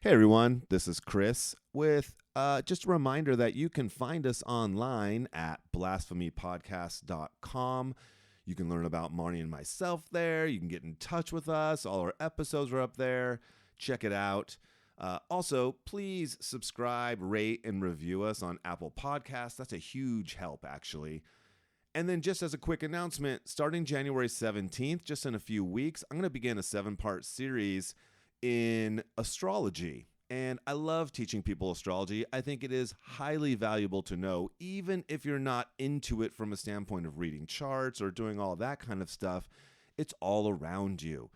Hey everyone, this is Chris with just a reminder that you can find us online at blasphemypodcast.com. You can learn about Marnee and myself there. You can get in touch with us. All our episodes are up there. Check it out. Also, please subscribe, rate, and review us on Apple Podcasts. That's a huge help, actually. And then just as a quick announcement, starting January 17th, just in a few weeks, I'm going to begin a 7-part series in astrology. And I love teaching people astrology. I think it is highly valuable to know, even if you're not into it from a standpoint of reading charts or doing all that kind of stuff. It's all around you.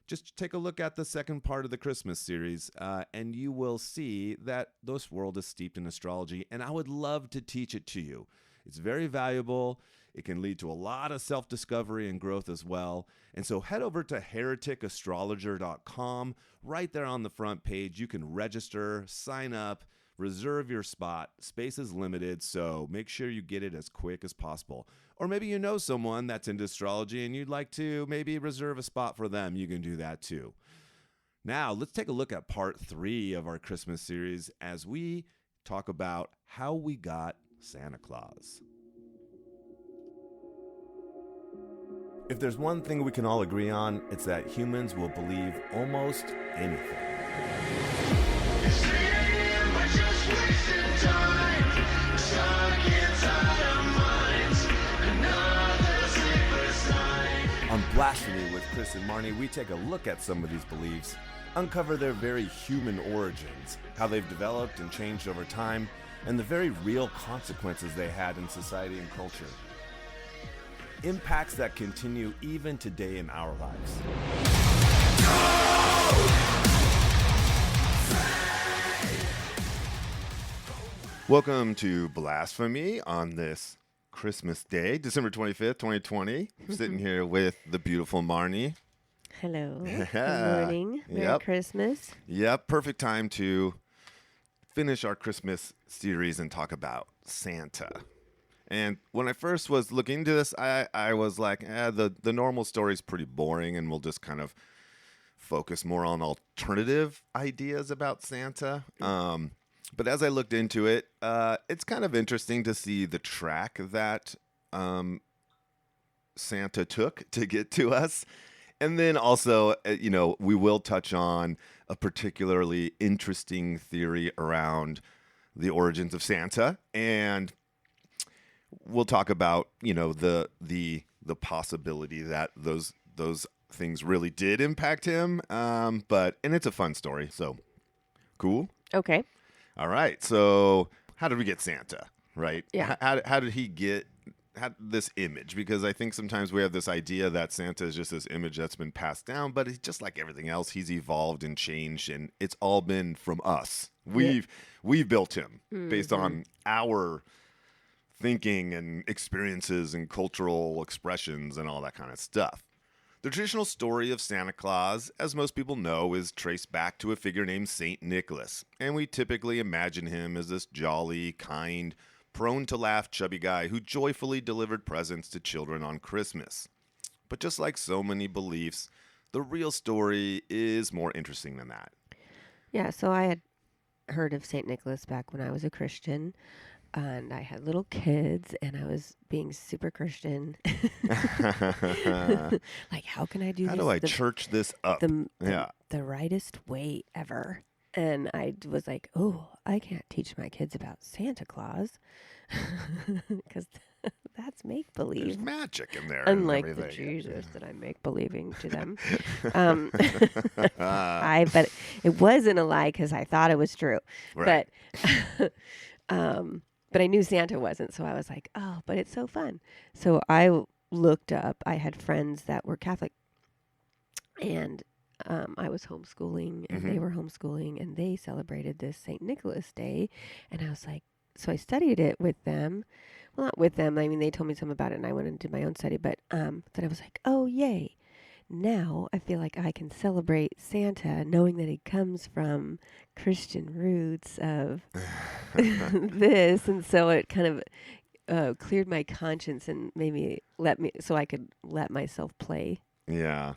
Just take a look at the second part of the Christmas series, and you will see that this world is steeped in astrology, and I would love to teach it to you. It's very valuable. It can lead to a lot of self-discovery and growth as well. And so head over to hereticastrologer.com. Right there on the front page, you can register, sign up, reserve your spot. Space is limited, so make sure you get it as quick as possible. Or maybe you know someone that's into astrology and you'd like to maybe reserve a spot for them. You can do that too. Now, let's take a look at part 3 of our Christmas series as we talk about how we got Santa Claus. If there's one thing we can all agree on, it's that humans will believe almost anything. On Blasphemy with Chris and Marnee, we take a look at some of these beliefs, uncover their very human origins, how they've developed and changed over time, and the very real consequences they had in society and culture. Impacts that continue even today in our lives. Welcome to Blasphemy on this Christmas Day, December 25th, 2020. I'm sitting here with the beautiful Marnee. Hello. Good morning. Merry Christmas. Yep, perfect time to finish our Christmas series and talk about Santa. And when I first was looking into this, I was like, the normal story is pretty boring, and we'll just kind of focus more on alternative ideas about Santa. But as I looked into it, it's kind of interesting to see the track that Santa took to get to us. And then also, we will touch on a particularly interesting theory around the origins of Santa, and we'll talk about, the possibility that those things really did impact him. And it's a fun story. So cool. Okay. All right. So how did we get Santa? Right. Yeah. How did he get this image? Because I think sometimes we have this idea that Santa is just this image that's been passed down, but it's just like everything else. He's evolved and changed, and it's all been from us. We've built him based on our thinking and experiences and cultural expressions and all that kind of stuff. The traditional story of Santa Claus, as most people know, is traced back to a figure named Saint Nicholas, and we typically imagine him as this jolly, kind, prone to laugh, chubby guy who joyfully delivered presents to children on Christmas. But just like so many beliefs, the real story is more interesting than that. Yeah, so I had heard of Saint Nicholas back when I was a Christian. And I had little kids, and I was being super Christian. Like, how can I do this? How do I church this up? The rightest way ever. And I was like, oh, I can't teach my kids about Santa Claus because that's make-believe. There's magic in there. Unlike the Jesus that I'm make-believing to them. But it wasn't a lie because I thought it was true. Right. But I knew Santa wasn't, so I was like, oh, but it's so fun. So I looked up, I had friends that were Catholic, and I was homeschooling, and they were homeschooling, and they celebrated this St. Nicholas Day, and I was like, so I studied it with them. Well, not with them, I mean, they told me some about it, and I went and did my own study, but then I was like, oh, yay. Now I feel like I can celebrate Santa knowing that he comes from Christian roots of this. And so it kind of cleared my conscience and made me so I could let myself play. Yeah.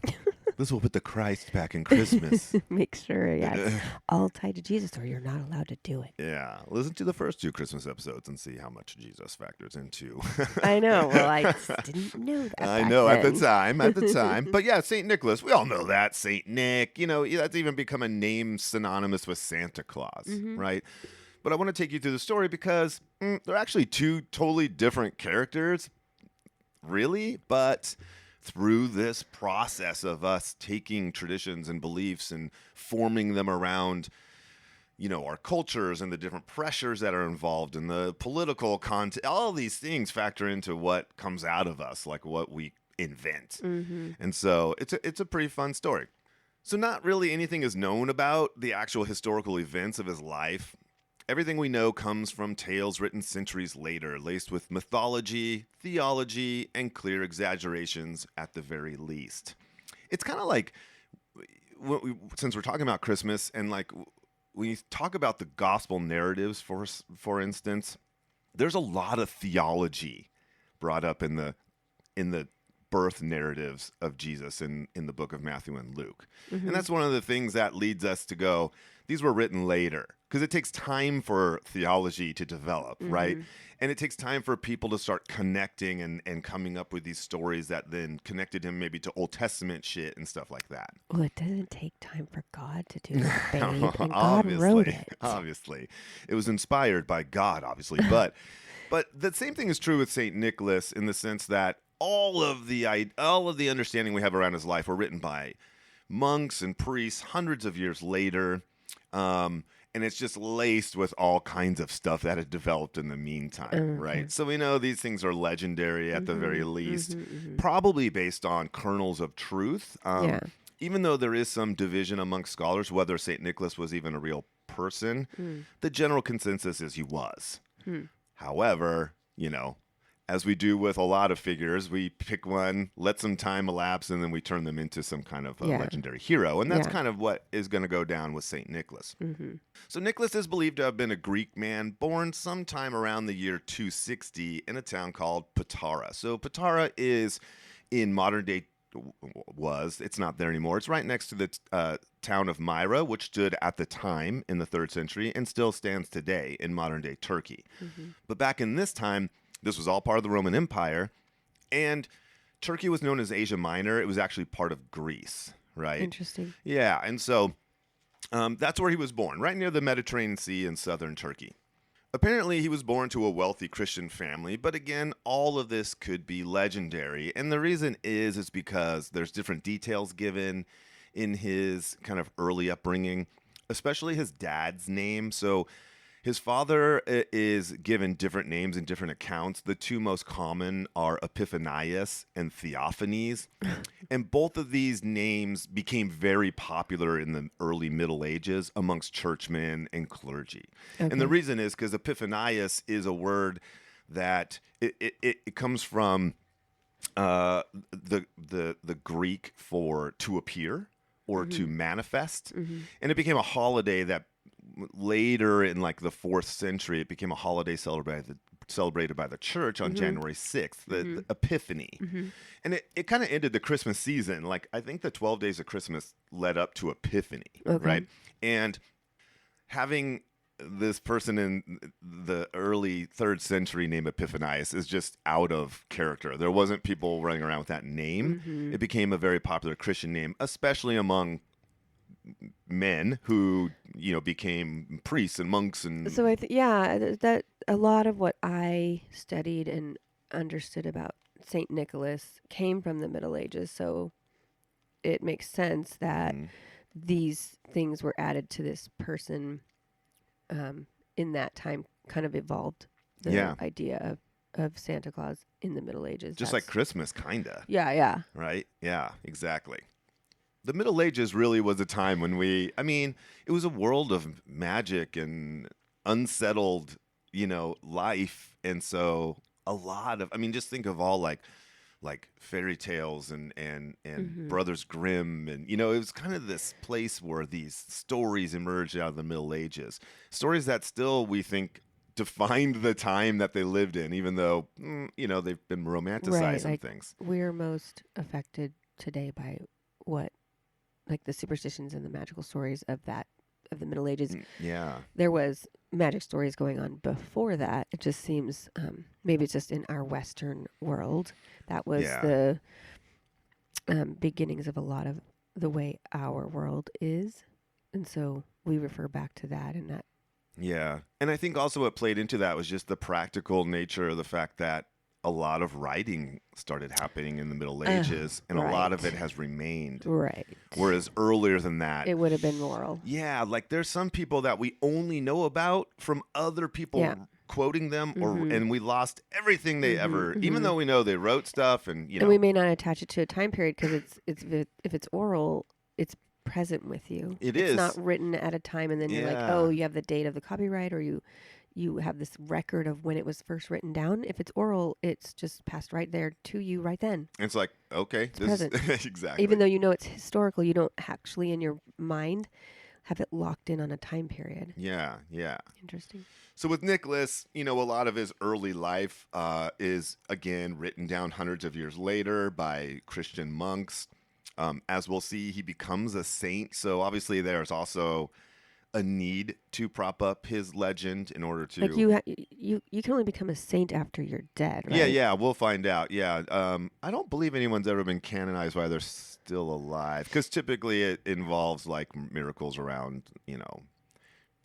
This will put the Christ back in Christmas. Make sure, it's all tied to Jesus, or you're not allowed to do it. Yeah, listen to the first 2 Christmas episodes and see how much Jesus factors into. I know. Well, I just didn't know that. I back know then. at the time. But yeah, St. Nicholas, we all know that. St. Nick, that's even become a name synonymous with Santa Claus, right? But I want to take you through the story because they're actually 2 totally different characters, really, but through this process of us taking traditions and beliefs and forming them around, our cultures and the different pressures that are involved in the political content, all these things factor into what comes out of us, like what we invent. And so it's a pretty fun story. So not really anything is known about the actual historical events of his life. Everything we know comes from tales written centuries later, laced with mythology, theology, and clear exaggerations at the very least. It's kind of like, since we're talking about Christmas, and like when you talk about the gospel narratives, for instance, there's a lot of theology brought up in the birth narratives of Jesus in the book of Matthew and Luke. And that's one of the things that leads us to go, these were written later, because it takes time for theology to develop, right? And it takes time for people to start connecting and coming up with these stories that then connected him maybe to Old Testament shit and stuff like that. Well, it doesn't take time for God to do that, babe. And God wrote it. Obviously. It was inspired by God, obviously. But the same thing is true with St. Nicholas in the sense that all of the understanding we have around his life were written by monks and priests hundreds of years later. And it's just laced with all kinds of stuff that had developed in the meantime, right? So we know these things are legendary at the very least, probably based on kernels of truth. Even though there is some division among scholars whether St. Nicholas was even a real person, the general consensus is he was. However, as we do with a lot of figures, we pick one, let some time elapse, and then we turn them into some kind of legendary hero. And that's kind of what is going to go down with St. Nicholas. So Nicholas is believed to have been a Greek man born sometime around the year 260 in a town called Patara. So Patara is in modern day, it's not there anymore. It's right next to the town of Myra, which stood at the time in the 3rd century and still stands today in modern day Turkey. But back in this time, this was all part of the Roman Empire, and Turkey was known as Asia Minor. It was actually part of Greece, right? Interesting. Yeah, and so that's where he was born, right near the Mediterranean Sea in southern Turkey. Apparently, he was born to a wealthy Christian family, but again, all of this could be legendary, and the reason is because there's different details given in his kind of early upbringing, especially his dad's name. So his father is given different names in different accounts. The 2 most common are Epiphanius and Theophanes. And both of these names became very popular in the early Middle Ages amongst churchmen and clergy. And the reason is because Epiphanius is a word that it comes from the Greek for to appear or to manifest. And it became a holiday that later in like the 4th century, it became a holiday celebrated by the church on January 6th, the Epiphany. And it kind of ended the Christmas season. Like, I think the 12 days of Christmas led up to Epiphany, right? And having this person in the early 3rd century named Epiphanius is just out of character. There wasn't people running around with that name. It became a very popular Christian name, especially among men who became priests and monks. And so that a lot of what I studied and understood about Saint Nicholas came from the Middle Ages, so it makes sense that these things were added to this person in that time, kind of evolved the idea of Santa Claus in the Middle Ages. Just like Christmas, kinda. Yeah. Right? Yeah, exactly. The Middle Ages really was a time when it was a world of magic and unsettled, life. And so a lot of, just think of all like fairy tales and Brothers Grimm. And, it was kind of this place where these stories emerged out of the Middle Ages. Stories that still, we think, defined the time that they lived in, even though, they've been romanticizing things. We're most affected today by what like the superstitions and the magical stories of the Middle Ages. Yeah. There was magic stories going on before that. It just seems maybe it's just in our Western world that was Yeah. the beginnings of a lot of the way our world is, and so we refer back to that and that. Yeah. And I think also what played into that was just the practical nature of the fact that a lot of writing started happening in the Middle Ages, and a lot of it has remained. Right. Whereas earlier than that, it would have been oral. Yeah, like there's some people that we only know about from other people quoting them, and we lost everything they ever, even though we know they wrote stuff, and and we may not attach it to a time period because it's if it's oral, it's present with you. It's not written at a time, and then you're like, oh, you have the date of the copyright, or you have this record of when it was first written down. If it's oral, it's just passed right there to you right then. It's like, okay, it's present. Exactly. Even though you know it's historical, you don't actually in your mind have it locked in on a time period. Yeah, yeah. Interesting. So with Nicholas, a lot of his early life is, again, written down hundreds of years later by Christian monks. As we'll see, he becomes a saint. So obviously there's also a need to prop up his legend in order to... Like you can only become a saint after you're dead, right? Yeah, we'll find out. Yeah, I don't believe anyone's ever been canonized while they're still alive, because typically it involves like miracles around,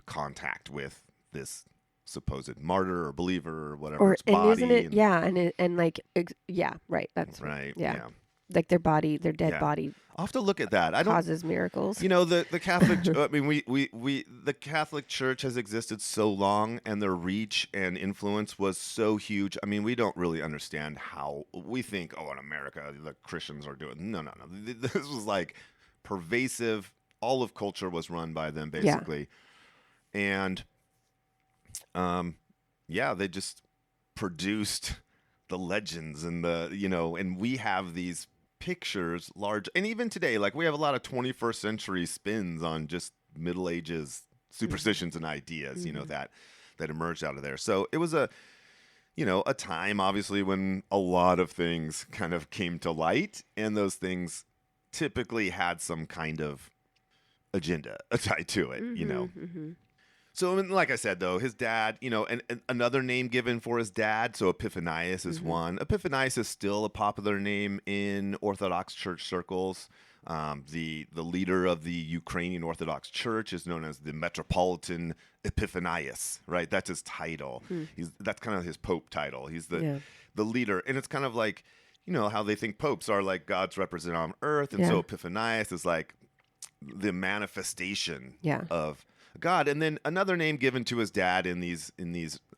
contact with this supposed martyr or believer or whatever. Its body. Isn't it? Right. That's right. Yeah. Like their dead body. I'll have to look at that. Causes miracles. The Catholic. I mean, the Catholic Church has existed so long, and their reach and influence was so huge. I mean, we don't really understand how we think. Oh, in America, the Christians are doing. No. This was like pervasive. All of culture was run by them, basically, and they just produced the legends and and we have these pictures large, and even today, like we have a lot of 21st century spins on just Middle Ages superstitions and ideas, that emerged out of there. So it was a time, obviously, when a lot of things kind of came to light, and those things typically had some kind of agenda tied to it, So, like I said, though, his dad, and another name given for his dad, so Epiphanius is one. Epiphanius is still a popular name in Orthodox Church circles. The leader of the Ukrainian Orthodox Church is known as the Metropolitan Epiphanius, right? That's his title. That's kind of his pope title. He's the leader. And it's kind of like, how they think popes are like God's representative on earth. And so Epiphanius is like the manifestation of God. And then another name given to his dad in these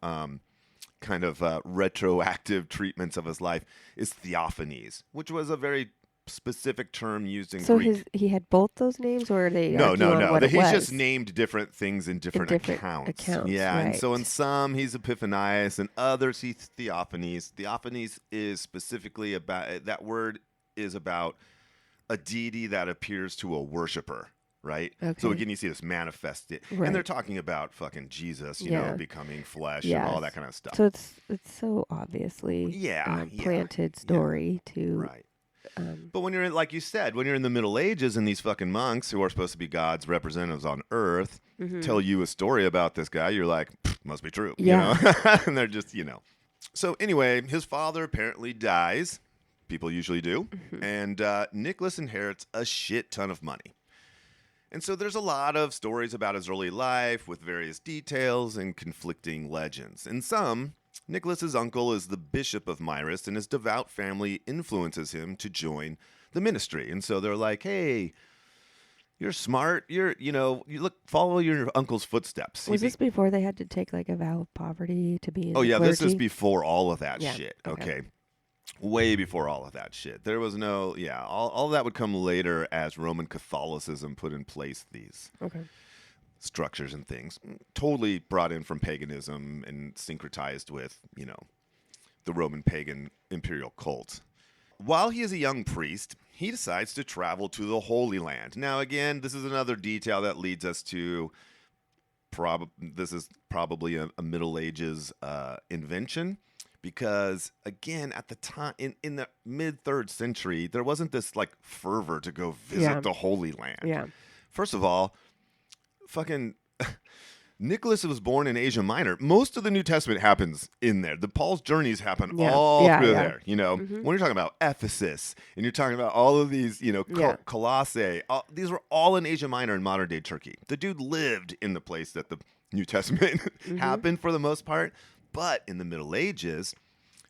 kind of retroactive treatments of his life is Theophanes, which was a very specific term used in Greek. So he had both those names, or are they no. He's just named different things in different accounts. Yeah, right. And so in some he's Epiphanius, and others he's Theophanes. Theophanes is specifically about, that word is about a deity that appears to a worshiper. Right? Okay. So again, you see this manifested, and they're talking about fucking Jesus, becoming flesh and all that kind of stuff. So it's so obviously planted story to right. But when you're in, like you said, when you're in the Middle Ages, and these fucking monks who are supposed to be God's representatives on earth tell you a story about this guy, you're like, must be true, and they're just, So anyway, his father apparently dies. People usually do, and Nicholas inherits a shit ton of money. And so there's a lot of stories about his early life with various details and conflicting legends. In some, Nicholas's uncle is the bishop of Myris, and his devout family influences him to join the ministry. And so they're like, hey, you're smart. You follow your uncle's footsteps. Was this before they had to take like a vow of poverty to be in the clergy? This is before all of that shit. Okay. Way before all of that shit. There was no, all of that would come later as Roman Catholicism put in place these structures and things. Totally brought in from paganism and syncretized with, the Roman pagan imperial cult. While he is a young priest, he decides to travel to the Holy Land. Now, again, this is another detail that leads us to this is probably a Middle Ages invention. because again, at the time in the mid 3rd century, there wasn't this like fervor to go visit the Holy Land. Yeah. First of all, fucking Nicholas was born in Asia Minor. Most of the New Testament happens in there. The Paul's journeys happen all through there. You know, when you're talking about Ephesus and you're talking about all of these, you know, Colossae, these were all in Asia Minor in modern day Turkey. The dude lived in the place that the New Testament happened for the most part. But in the Middle Ages,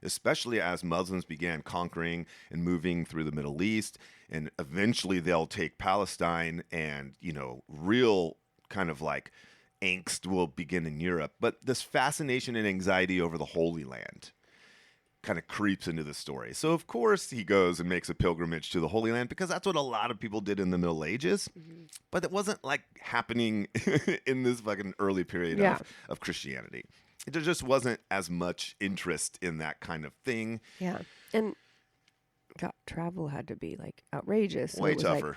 especially as Muslims began conquering and moving through the Middle East, and eventually they'll take Palestine, and, you know, real kind of like angst will begin in Europe. But this fascination and anxiety over the Holy Land kind of creeps into the story. So, of course, he goes and makes a pilgrimage to the Holy Land because that's what a lot of people did in the Middle Ages. But it wasn't like happening in this fucking early period of Christianity. There just wasn't as much interest in that kind of thing. Yeah. And travel had to be like outrageous. So way tougher.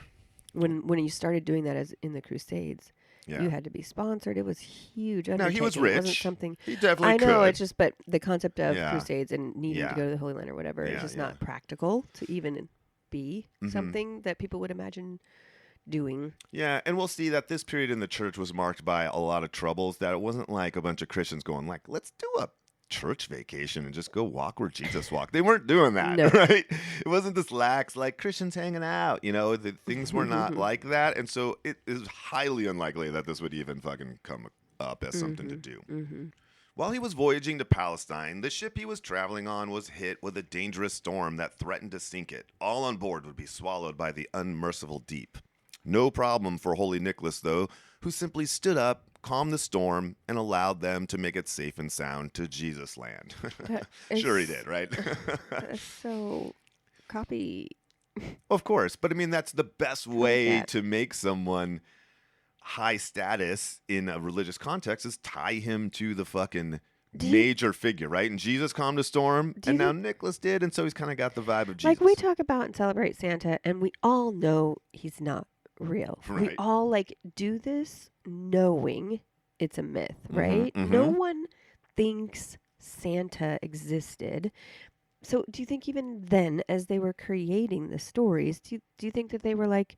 Like when you started doing that as in the Crusades, you had to be sponsored. It was huge. Now, he was rich. It wasn't something. He definitely could. I know. could. It's just, but the concept of Crusades and needing to go to the Holy Land or whatever is just not practical to even be something that people would imagine doing. Yeah, and we'll see that this period in the church was marked by a lot of troubles, that it wasn't like a bunch of Christians going like, let's do a church vacation and just go walk where Jesus walked. They weren't doing that, right? It wasn't this lax, like Christians hanging out, you know, things were not like that. And so it is highly unlikely that this would even fucking come up as something to do. While he was voyaging to Palestine, the ship he was traveling on was hit with a dangerous storm that threatened to sink it. All on board would be swallowed by the unmerciful deep. No problem for Holy Nicholas, though, who simply stood up, calmed the storm, and allowed them to make it safe and sound to Jesus land. Sure he did, right? So, copy. Of course. But, I mean, that's the best way to make someone high status in a religious context is tie him to the fucking major figure, right? And Jesus calmed the storm, and now Nicholas did, and so he's kind of got the vibe of Jesus. Like, we talk about and celebrate Santa, and we all know he's not real. Right. We all like do this knowing it's a myth, right? No one thinks Santa existed. So do you think even then, as they were creating the stories, do you think that they were like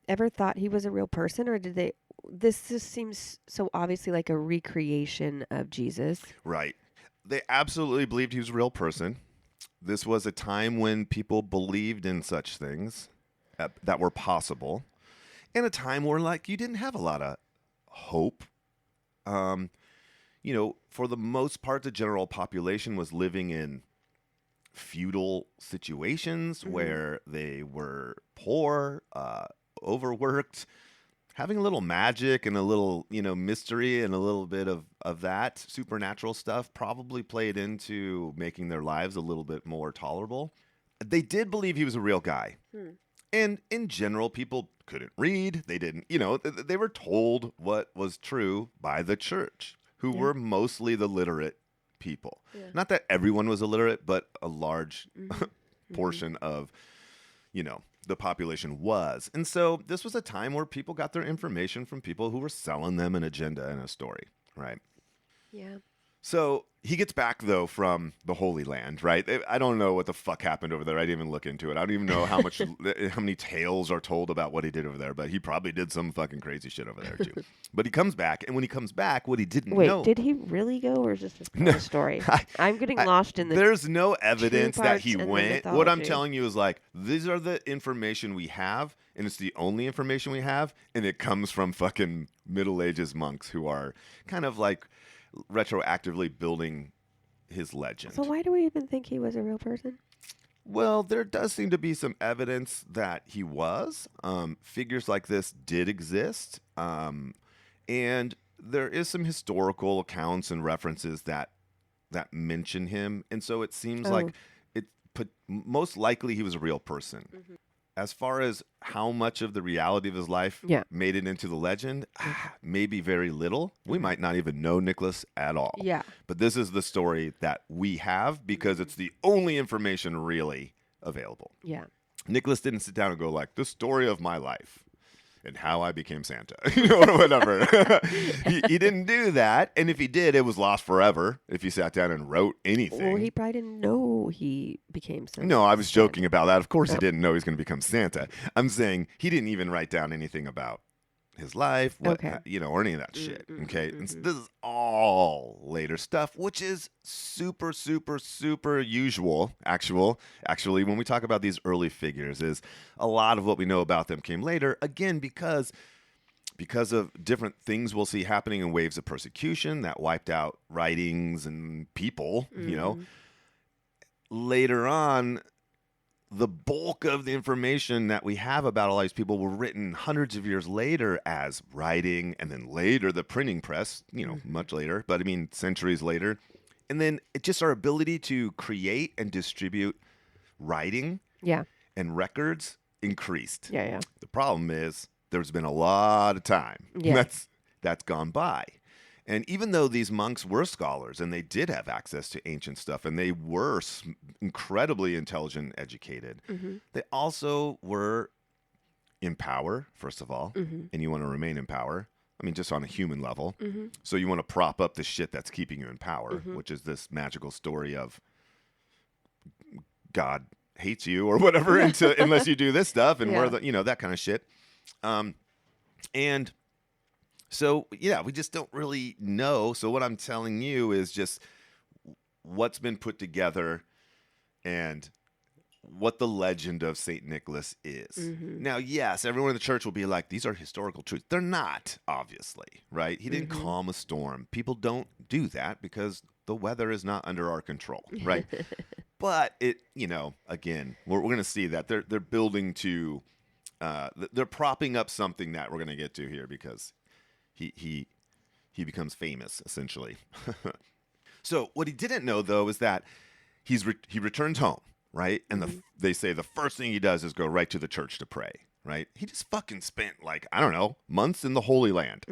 ever thought he was a real person, or did they? This just seems so obviously like a recreation of Jesus. Right. They absolutely believed he was a real person. This was a time when people believed in such things that were possible, in a time where like you didn't have a lot of hope. You know, for the most part, the general population was living in feudal situations where they were poor, overworked, having a little magic and a little, you know, mystery and a little bit of that supernatural stuff probably played into making their lives a little bit more tolerable. They did believe he was a real guy. And in general, people couldn't read. They didn't, you know, they were told what was true by the church, who were mostly the literate people. Not that everyone was illiterate, but a large portion of, you know, the population was. And so this was a time where people got their information from people who were selling them an agenda and a story, right? Yeah. So he gets back, though, from the Holy Land, right? I don't know what the fuck happened over there. I didn't even look into it. I don't even know how many tales are told about what he did over there, but he probably did some fucking crazy shit over there, too. But he comes back, and when he comes back, what he didn't know... Wait, did he really go, or is this just a story? I'm getting lost in the... There's no evidence that he went. What I'm telling you is, like, these are the information we have, and it's the only information we have, and it comes from fucking Middle Ages monks who are kind of, like, retroactively building his legend. So why do we even think he was a real person? Well, there does seem to be some evidence that he was. Figures like this did exist. And there is some historical accounts and references that mention him. And so it seems like most likely he was a real person. As far as how much of the reality of his life made it into the legend, maybe very little. We might not even know Nicholas at all. Yeah. But this is the story that we have because it's the only information really available. Yeah. Nicholas didn't sit down and go like, the story of my life. and how I became Santa, or whatever. He didn't do that. And if he did, it was lost forever if he sat down and wrote anything. Well, he probably didn't know he became Santa. No, I was joking about that. Of course he didn't know he was going to become Santa. I'm saying he didn't even write down anything about his life, or any of that shit. Okay. And so this is all later stuff, which is super, super, super usual. Actually, when we talk about these early figures, is a lot of what we know about them came later. Again, because of different things we'll see happening in waves of persecution that wiped out writings and people, later on, the bulk of the information that we have about all these people were written hundreds of years later as writing, and then later the printing press, much later, but I mean centuries later. And then just our ability to create and distribute writing and records increased. Yeah. The problem is there's been a lot of time that's gone by. And even though these monks were scholars and they did have access to ancient stuff and they were incredibly intelligent and educated, they also were in power, first of all, and you want to remain in power. I mean, just on a human level. So you want to prop up the shit that's keeping you in power, which is this magical story of God hates you or whatever unless you do this stuff and we're that kind of shit. And so, we just don't really know. So what I'm telling you is just what's been put together and what the legend of St. Nicholas is. Now, yes, everyone in the church will be like, these are historical truths. They're not, obviously, right? He didn't calm a storm. People don't do that because the weather is not under our control, right? But it, again, we're going to see that they're building to, they're propping up something that we're going to get to here because he becomes famous, essentially. So what he didn't know, though, is that he returns home, right? And they say the first thing he does is go right to the church to pray, right? He just fucking spent, months in the Holy Land.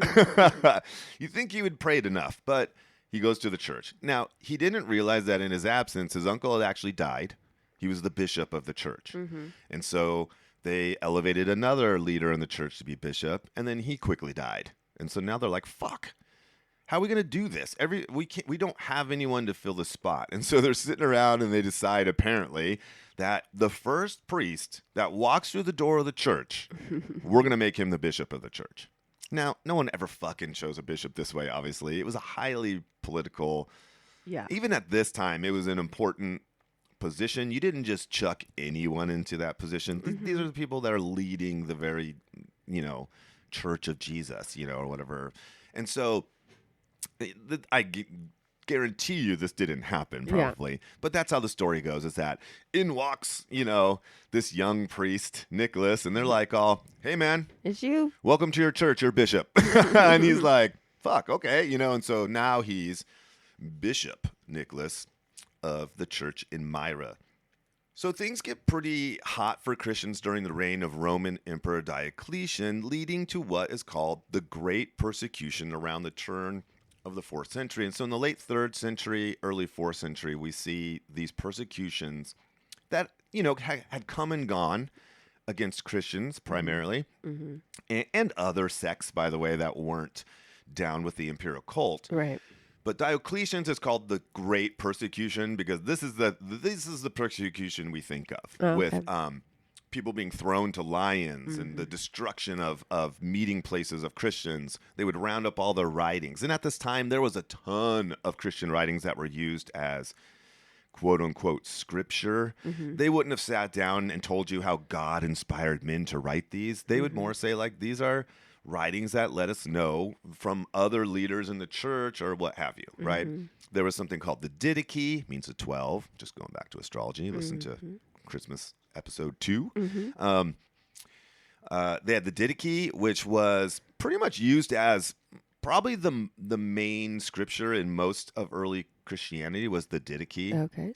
You think he would prayed enough, but he goes to the church. Now, he didn't realize that in his absence, his uncle had actually died. He was the bishop of the church. And so they elevated another leader in the church to be bishop, and then he quickly died. And so now they're like, fuck, how are we going to do this? We don't have anyone to fill the spot. And so they're sitting around and they decide, apparently, that the first priest that walks through the door of the church, we're going to make him the bishop of the church. Now, no one ever fucking chose a bishop this way, obviously. It was a highly political, even at this time, it was an important position. You didn't just chuck anyone into that position. These are the people that are leading the very, Church of Jesus, or whatever. And so I guarantee you this didn't happen probably, but that's how the story goes, is that in walks, this young priest, Nicholas, and they're like, hey man, it's you. Welcome to your church, your bishop. And he's like, fuck, okay. And so now he's Bishop Nicholas of the church in Myra. So things get pretty hot for Christians during the reign of Roman Emperor Diocletian, leading to what is called the Great Persecution around the turn of the 4th century. And so in the late 3rd century, early 4th century, we see these persecutions that, had come and gone against Christians primarily, and other sects, by the way, that weren't down with the imperial cult. Right. But Diocletian's is called the Great Persecution because this is the persecution we think of with people being thrown to lions and the destruction of meeting places of Christians. They would round up all their writings. And at this time, there was a ton of Christian writings that were used as quote unquote scripture. They wouldn't have sat down and told you how God inspired men to write these. They would more say these are writings that let us know from other leaders in the church or what have you, right? There was something called the Didache, means the 12, just going back to astrology. Listen to Christmas episode 2. They had the Didache, which was pretty much used as probably the main scripture in most of early Christianity was the Didache. Okay.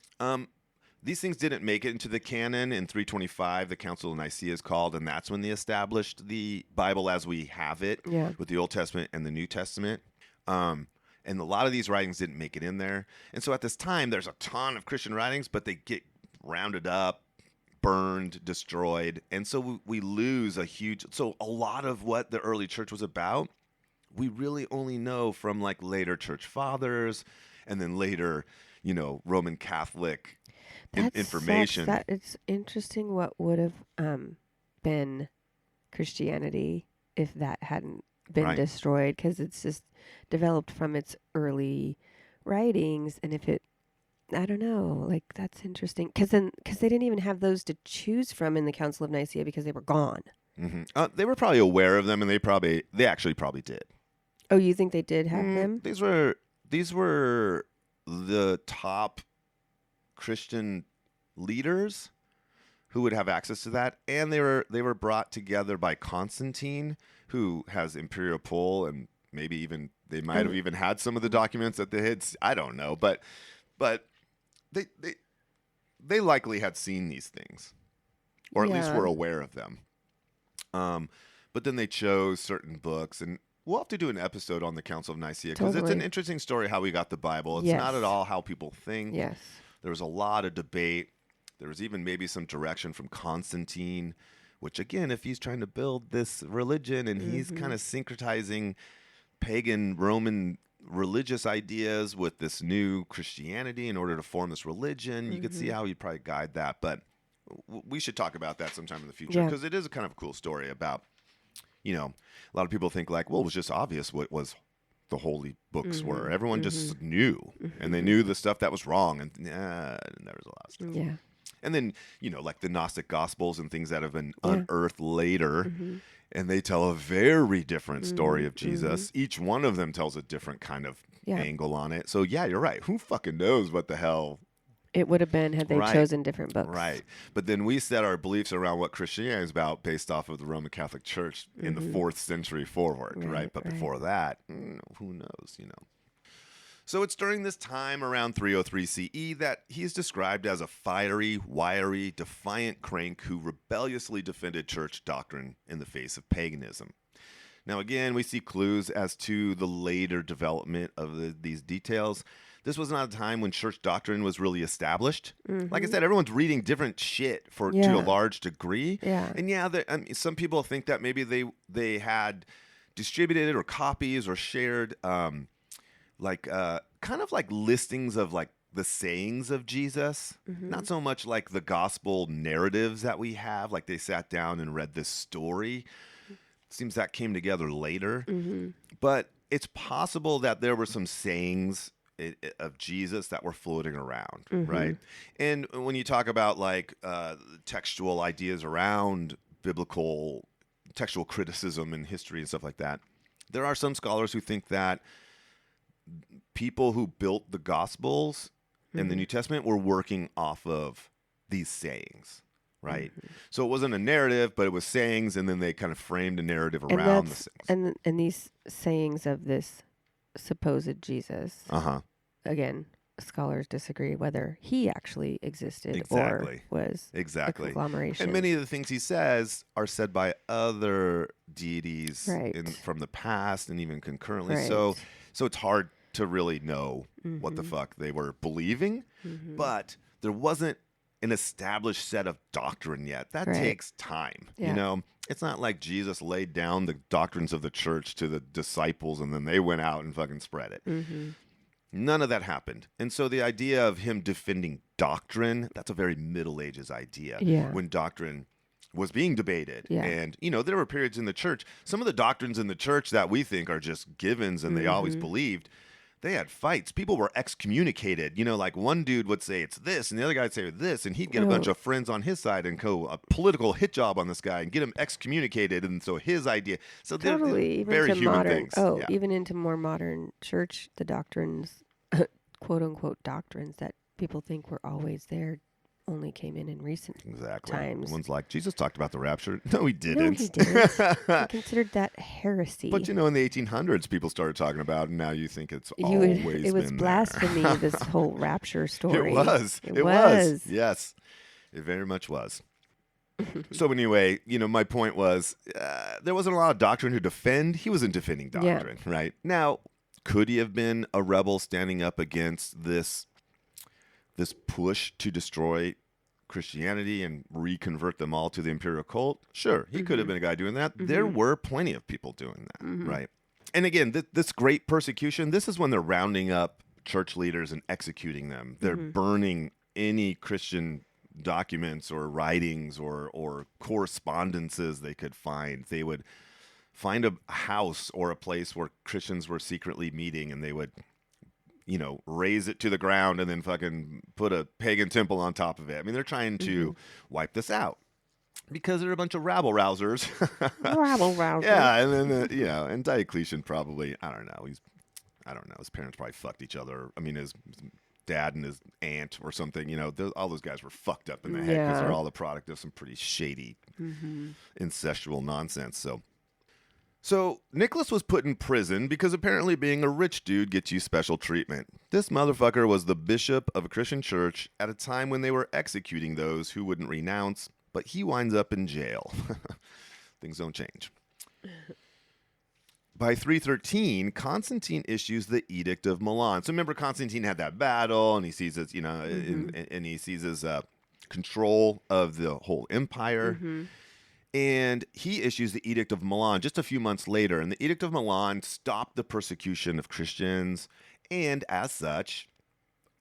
These things didn't make it into the canon in 325. The Council of Nicaea is called, and that's when they established the Bible as we have it with the Old Testament and the New Testament. And a lot of these writings didn't make it in there. And so at this time, there's a ton of Christian writings, but they get rounded up, burned, destroyed. And so we lose so a lot of what the early church was about, we really only know from like later church fathers and then later, Roman Catholic information. That it's interesting what would have been Christianity if that hadn't been destroyed, because it's just developed from its early writings. And if it, I don't know, like that's interesting, because they didn't even have those to choose from in the Council of Nicaea because they were gone. Mm-hmm. They were probably aware of them, and they actually probably did. Oh, you think they did have them? These were the top Christian leaders who would have access to that, and they were brought together by Constantine, who has imperial pull, and maybe even they might have even had some of the documents that they had. I don't know, but they likely had seen these things, or at least were aware of them. But then they chose certain books, and we'll have to do an episode on the Council of Nicaea, because it's an interesting story how we got the Bible. It's not at all how people think. Yes. There was a lot of debate. There was even maybe some direction from Constantine, which again, if he's trying to build this religion and he's kind of syncretizing pagan Roman religious ideas with this new Christianity in order to form this religion, you could see how he'd probably guide that. But we should talk about that sometime in the future, because it is a kind of a cool story about, a lot of people think like, well, it was just obvious what was the holy books were. Everyone just knew, and they knew the stuff that was wrong, and there was a lot of stuff. Yeah. And then, like the Gnostic Gospels and things that have been unearthed later, and they tell a very different story of Jesus. Each one of them tells a different kind of angle on it. So, yeah, you're right. Who fucking knows what the hell it would have been had they chosen different books. Right. But then we set our beliefs around what Christianity is about based off of the Roman Catholic Church in the 4th century forward, right? But before that, who knows, So it's during this time around 303 CE that he's described as a fiery, wiry, defiant crank who rebelliously defended church doctrine in the face of paganism. Now, again, we see clues as to the later development of these details. This was not a time when church doctrine was really established. Like I said, everyone's reading different shit to a large degree. Yeah. And some people think that maybe they had distributed or copies or shared kind of like listings of like the sayings of Jesus. Not so much like the gospel narratives that we have, like they sat down and read this story. Seems that came together later. But it's possible that there were some sayings of Jesus that were floating around, right? And when you talk about like textual ideas around biblical textual criticism and history and stuff like that, there are some scholars who think that people who built the Gospels in the New Testament were working off of these sayings, right? So it wasn't a narrative, but it was sayings, and then they kind of framed a narrative around the sayings. And these sayings of this supposed Jesus, again, scholars disagree whether he actually existed or was a conglomeration. And many of the things he says are said by other deities from the past and even concurrently. So it's hard to really know what the fuck they were believing, but there wasn't an established set of doctrine yet. That takes time. It's not like Jesus laid down the doctrines of the church to the disciples and then they went out and fucking spread it. None of that happened. And so the idea of him defending doctrine, that's a very Middle Ages idea. When doctrine was being debated. And, there were periods in the church. Some of the doctrines in the church that we think are just givens and they always believed, they had fights. People were excommunicated. Like one dude would say it's this and the other guy would say this, and he'd get a bunch of friends on his side and go a political hit job on this guy and get him excommunicated. And so his idea. So totally. they're very human things. Even into more modern church, the doctrines, quote unquote doctrines that people think were always there only came in recent times. One's like, Jesus talked about the rapture. No, he didn't. No, he didn't. He considered that heresy. But in the 1800s, people started talking about it, and now you think it's always been it was blasphemy, this whole rapture story. It was. It was. Yes, it very much was. So anyway, my point was there wasn't a lot of doctrine to defend. He wasn't defending doctrine, right? Now, could he have been a rebel standing up against this push to destroy Christianity and reconvert them all to the imperial cult? Sure, he could have been a guy doing that. Mm-hmm. There were plenty of people doing that, Mm-hmm. right? And again, this great persecution, this is when they're rounding up church leaders and executing them. They're burning any Christian documents or writings or correspondences they could find. They would find a house or a place where Christians were secretly meeting, and they would, raze it to the ground and then fucking put a pagan temple on top of it. I mean, they're trying to wipe this out because they're a bunch of rabble-rousers. Rabble-rousers. Yeah, and then, and Diocletian probably, I don't know, his parents probably fucked each other. I mean, his dad and his aunt or something, all those guys were fucked up in the head because they're all the product of some pretty shady, incestual nonsense. So Nicholas was put in prison because apparently being a rich dude gets you special treatment. This motherfucker was the bishop of a Christian church at a time when they were executing those who wouldn't renounce, but he winds up in jail. Things don't change. By 313, Constantine issues the Edict of Milan. So remember, Constantine had that battle, and he sees his, and he sees his control of the whole empire. And he issues the Edict of Milan just a few months later. And the Edict of Milan stopped the persecution of Christians. And as such,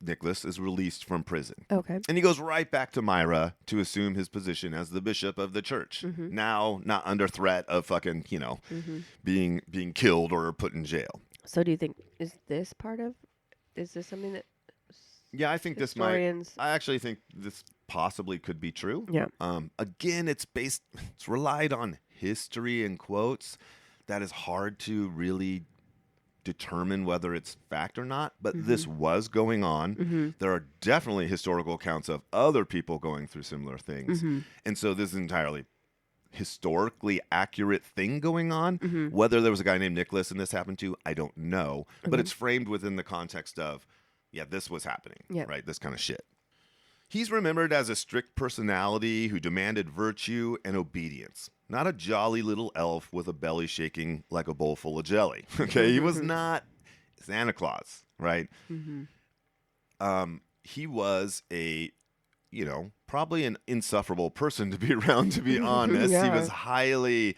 Nicholas is released from prison. Okay. And he goes right back to Myra to assume his position as the bishop of the church. Now, not under threat of fucking, being killed or put in jail. So do you think, is this something that Yeah, I think historians... I actually think this possibly could be true. Yeah. Again, it's relied on history and quotes. That is hard to really determine whether it's fact or not, but this was going on. There are definitely historical accounts of other people going through similar things. And so this is entirely historically accurate thing going on. Whether there was a guy named Nicholas and this happened to, I don't know. But it's framed within the context of, this was happening, right? This kind of shit. He's remembered as a strict personality who demanded virtue and obedience. Not a jolly little elf with a belly shaking like a bowl full of jelly. Okay, he was not Santa Claus, right? He was a, probably an insufferable person to be around, to be honest. He was highly,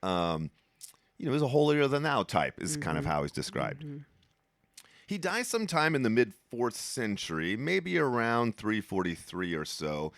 he was a holier than thou type is kind of how he's described. He dies sometime in the mid-4th century, maybe around 343 or so,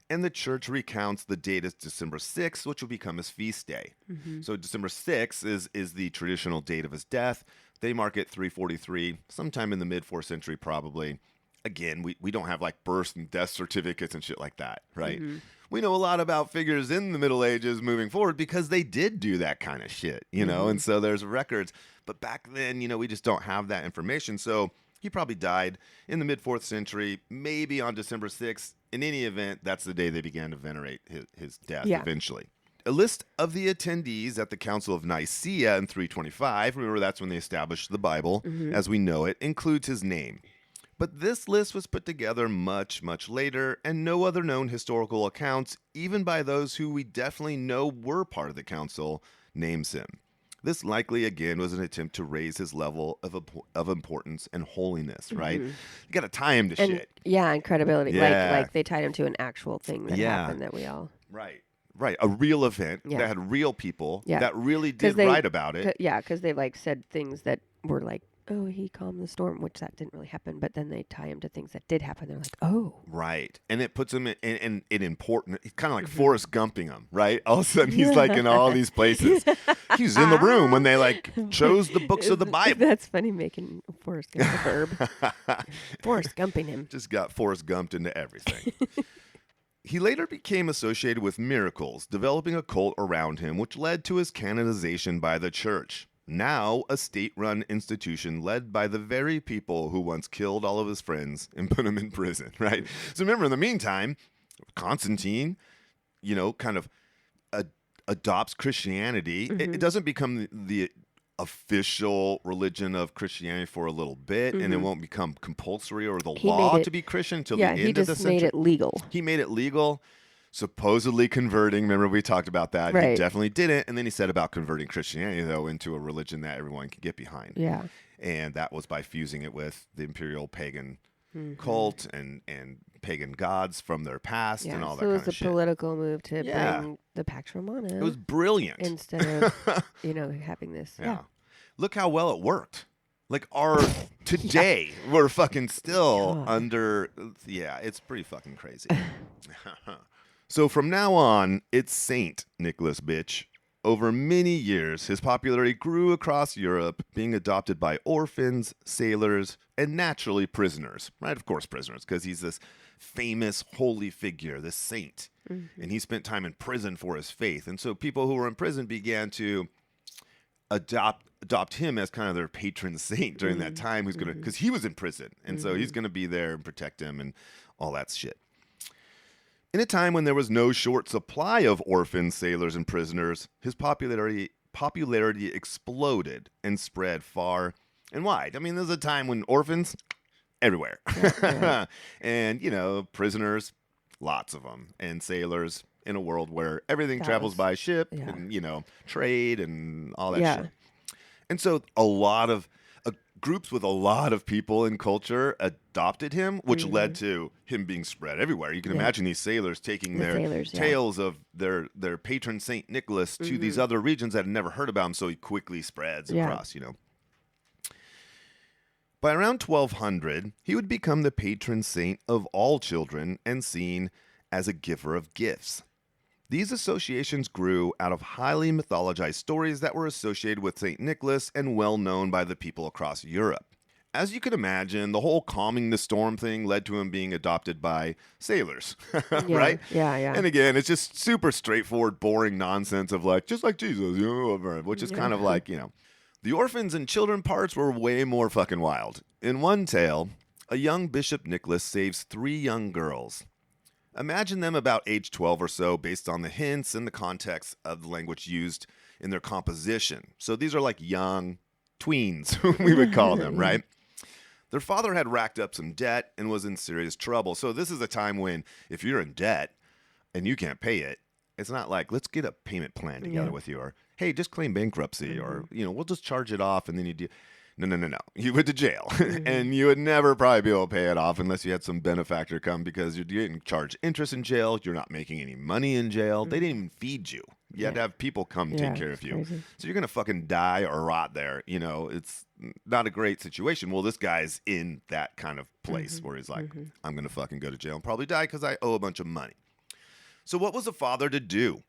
and the church recounts the date as December 6th, which will become his feast day. So December 6th is the traditional date of his death. They mark it 343, sometime in the mid-4th century probably. Again, we don't have like birth and death certificates and shit like that, right? We know a lot about figures in the Middle Ages moving forward because they did do that kind of shit, and so there's records. But back then, we just don't have that information. So he probably died in the mid-4th century, maybe on December 6th. In any event, that's the day they began to venerate his death eventually. A list of the attendees at the Council of Nicaea in 325, remember that's when they established the Bible as we know it, includes his name. But this list was put together much, much later, and no other known historical accounts, even by those who we definitely know were part of the council, names him. This likely, again, was an attempt to raise his level of importance and holiness, right? You got to tie him to shit. Yeah, and credibility. Like they tied him to an actual thing that happened that we all... Right. A real event that had real people that really did write about it. Because they said things that were like, oh, he calmed the storm, which that didn't really happen. But then they tie him to things that did happen. They're like, oh. Right. And it puts him in important, it's kind of like Forrest Gumping him, right? All of a sudden he's in all these places. He's in the room when they chose the books of the Bible. That's funny, making Forrest Gump a verb. Forrest Gumping him. Just got Forrest Gumped into everything. He later became associated with miracles, developing a cult around him, which led to his canonization by the church. Now a state-run institution led by the very people who once killed all of his friends and put him in prison, right? So remember, in the meantime, Constantine, kind of adopts Christianity. It doesn't become the official religion of Christianity for a little bit, and it won't become compulsory or the law to be Christian until the end of the century. He just made it legal. He made it legal. Supposedly converting. Remember, we talked about that. Right. He definitely didn't. And then he said about converting Christianity, though, into a religion that everyone could get behind. Yeah. And that was by fusing it with the imperial pagan cult and pagan gods from their past and all that so it kind was of a shit. political move to Yeah. bring the Pax Romana. It was brilliant. Instead of, having this. Yeah. Look how well it worked. Like today, we're fucking still under. Yeah, it's pretty fucking crazy. So from now on, it's Saint Nicholas, bitch. Over many years, his popularity grew across Europe, being adopted by orphans, sailors, and naturally prisoners. Right, of course, prisoners, because he's this famous holy figure, this saint. And he spent time in prison for his faith. And so people who were in prison began to adopt him as kind of their patron saint during that time. Who's gonna, because he was in prison, and so he's gonna be there and protect him and all that shit. In a time when there was no short supply of orphans, sailors, and prisoners, his popularity exploded and spread far and wide. I mean, there's a time when orphans everywhere, and prisoners, lots of them, and sailors. In a world where everything travels by ship and, trade and all that shit. And so a lot of groups with a lot of people and culture adopted him, which led to him being spread everywhere. You can imagine these sailors taking their tales of their patron Saint Nicholas to these other regions that had never heard about him, so he quickly spreads across, By around 1200, he would become the patron saint of all children and seen as a giver of gifts. These associations grew out of highly mythologized stories that were associated with St. Nicholas and well known by the people across Europe. As you can imagine, the whole calming the storm thing led to him being adopted by sailors, right? Yeah. And again, it's just super straightforward, boring nonsense of just like Jesus, which is kind of like, The orphans and children parts were way more fucking wild. In one tale, a young Bishop Nicholas saves 3 young girls. Imagine them about age 12 or so based on the hints and the context of the language used in their composition. So these are like young tweens, we would call them, right? Their father had racked up some debt and was in serious trouble. So this is a time when if you're in debt and you can't pay it, it's not like, let's get a payment plan together with you, or, hey, just claim bankruptcy, or, we'll just charge it off and then you do. No. You went to jail, and you would never probably be able to pay it off unless you had some benefactor come, because you're getting charged interest in jail. You're not making any money in jail. They didn't even feed you. You had to have people come take care of you. Crazy. So you're going to fucking die or rot there. It's not a great situation. Well, this guy's in that kind of place where he's like, I'm going to fucking go to jail and probably die because I owe a bunch of money. So what was a father to do?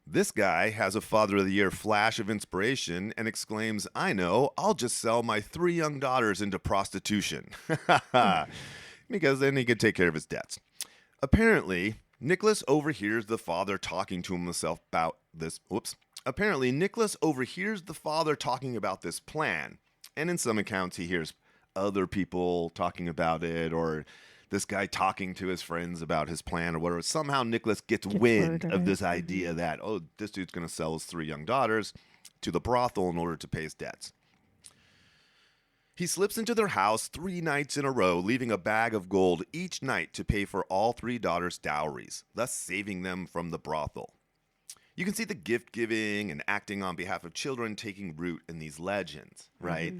This guy has a Father of the Year flash of inspiration and exclaims, I know, I'll just sell my 3 young daughters into prostitution. Because then he could take care of his debts. Apparently, Nicholas overhears the father talking to himself about this. Apparently, Nicholas overhears the father talking about this plan. And in some accounts, he hears other people talking about it, or this guy talking to his friends about his plan or whatever. Somehow Nicholas gets wind of this idea that, this dude's going to sell his 3 young daughters to the brothel in order to pay his debts. He slips into their house 3 nights in a row, leaving a bag of gold each night to pay for all 3 daughters' dowries, thus saving them from the brothel. You can see the gift giving and acting on behalf of children taking root in these legends, right?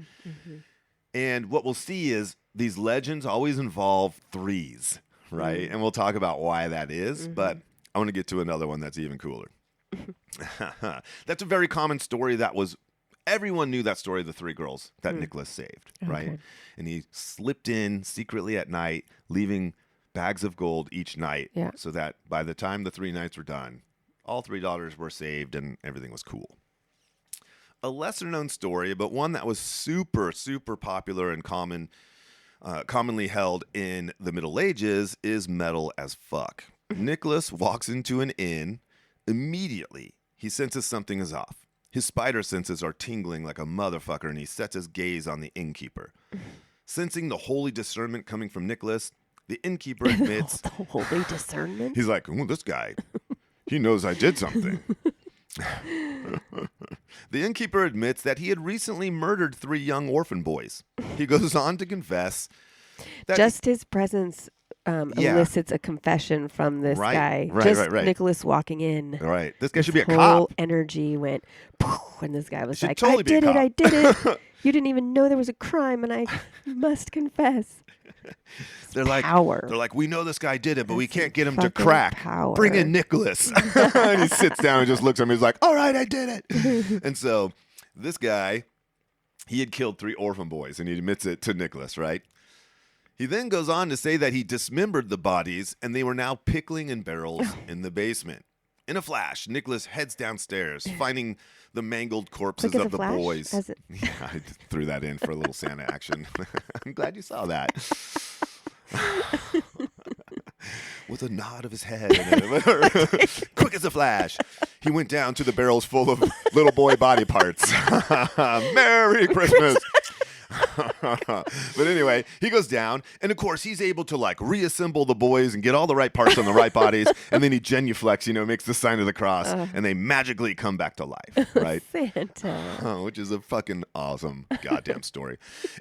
And what we'll see is these legends always involve 3s, right? And we'll talk about why that is, but I want to get to another one that's even cooler. That's a very common story everyone knew that story of the 3 girls that Nicholas saved, right? And he slipped in secretly at night, leaving bags of gold each night so that by the time the 3 nights were done, all 3 daughters were saved and everything was cool. A lesser-known story, but one that was super, super popular and commonly held in the Middle Ages, is metal as fuck. Nicholas walks into an inn. Immediately, he senses something is off. His spider senses are tingling like a motherfucker, and he sets his gaze on the innkeeper. Sensing the holy discernment coming from Nicholas, the innkeeper admits... The holy discernment? He's like, this guy, he knows I did something. The innkeeper admits that he had recently murdered 3 young orphan boys. He goes on to confess that just his presence Yeah. elicits a confession from this guy. Right. Nicholas walking in. Right. This guy should be a whole cop. energy went, poof, and this guy was Should like, totally be a cop. I did it. You didn't even know there was a crime, and I must confess. They're power. like, we know this guy did it, but we That's can't get him to fucking crack. power. Bring in Nicholas. And he sits down and just looks at me. He's like, all right, I did it. And so this guy, he had killed 3 orphan boys, and he admits it to Nicholas, right? He then goes on to say that he dismembered the bodies, and they were now pickling in barrels in the basement. In a flash, Nicholas heads downstairs, finding the mangled corpses of the boys. Yeah, I threw that in for a little Santa action. I'm glad you saw that. With a nod of his head, quick as a flash, he went down to the barrels full of little boy body parts. Merry Christmas. But anyway, he goes down, and of course he's able to like reassemble the boys and get all the right parts on the right bodies, and then he genuflects, makes the sign of the cross, and they magically come back to life, right? Santa. Which is a fucking awesome goddamn story.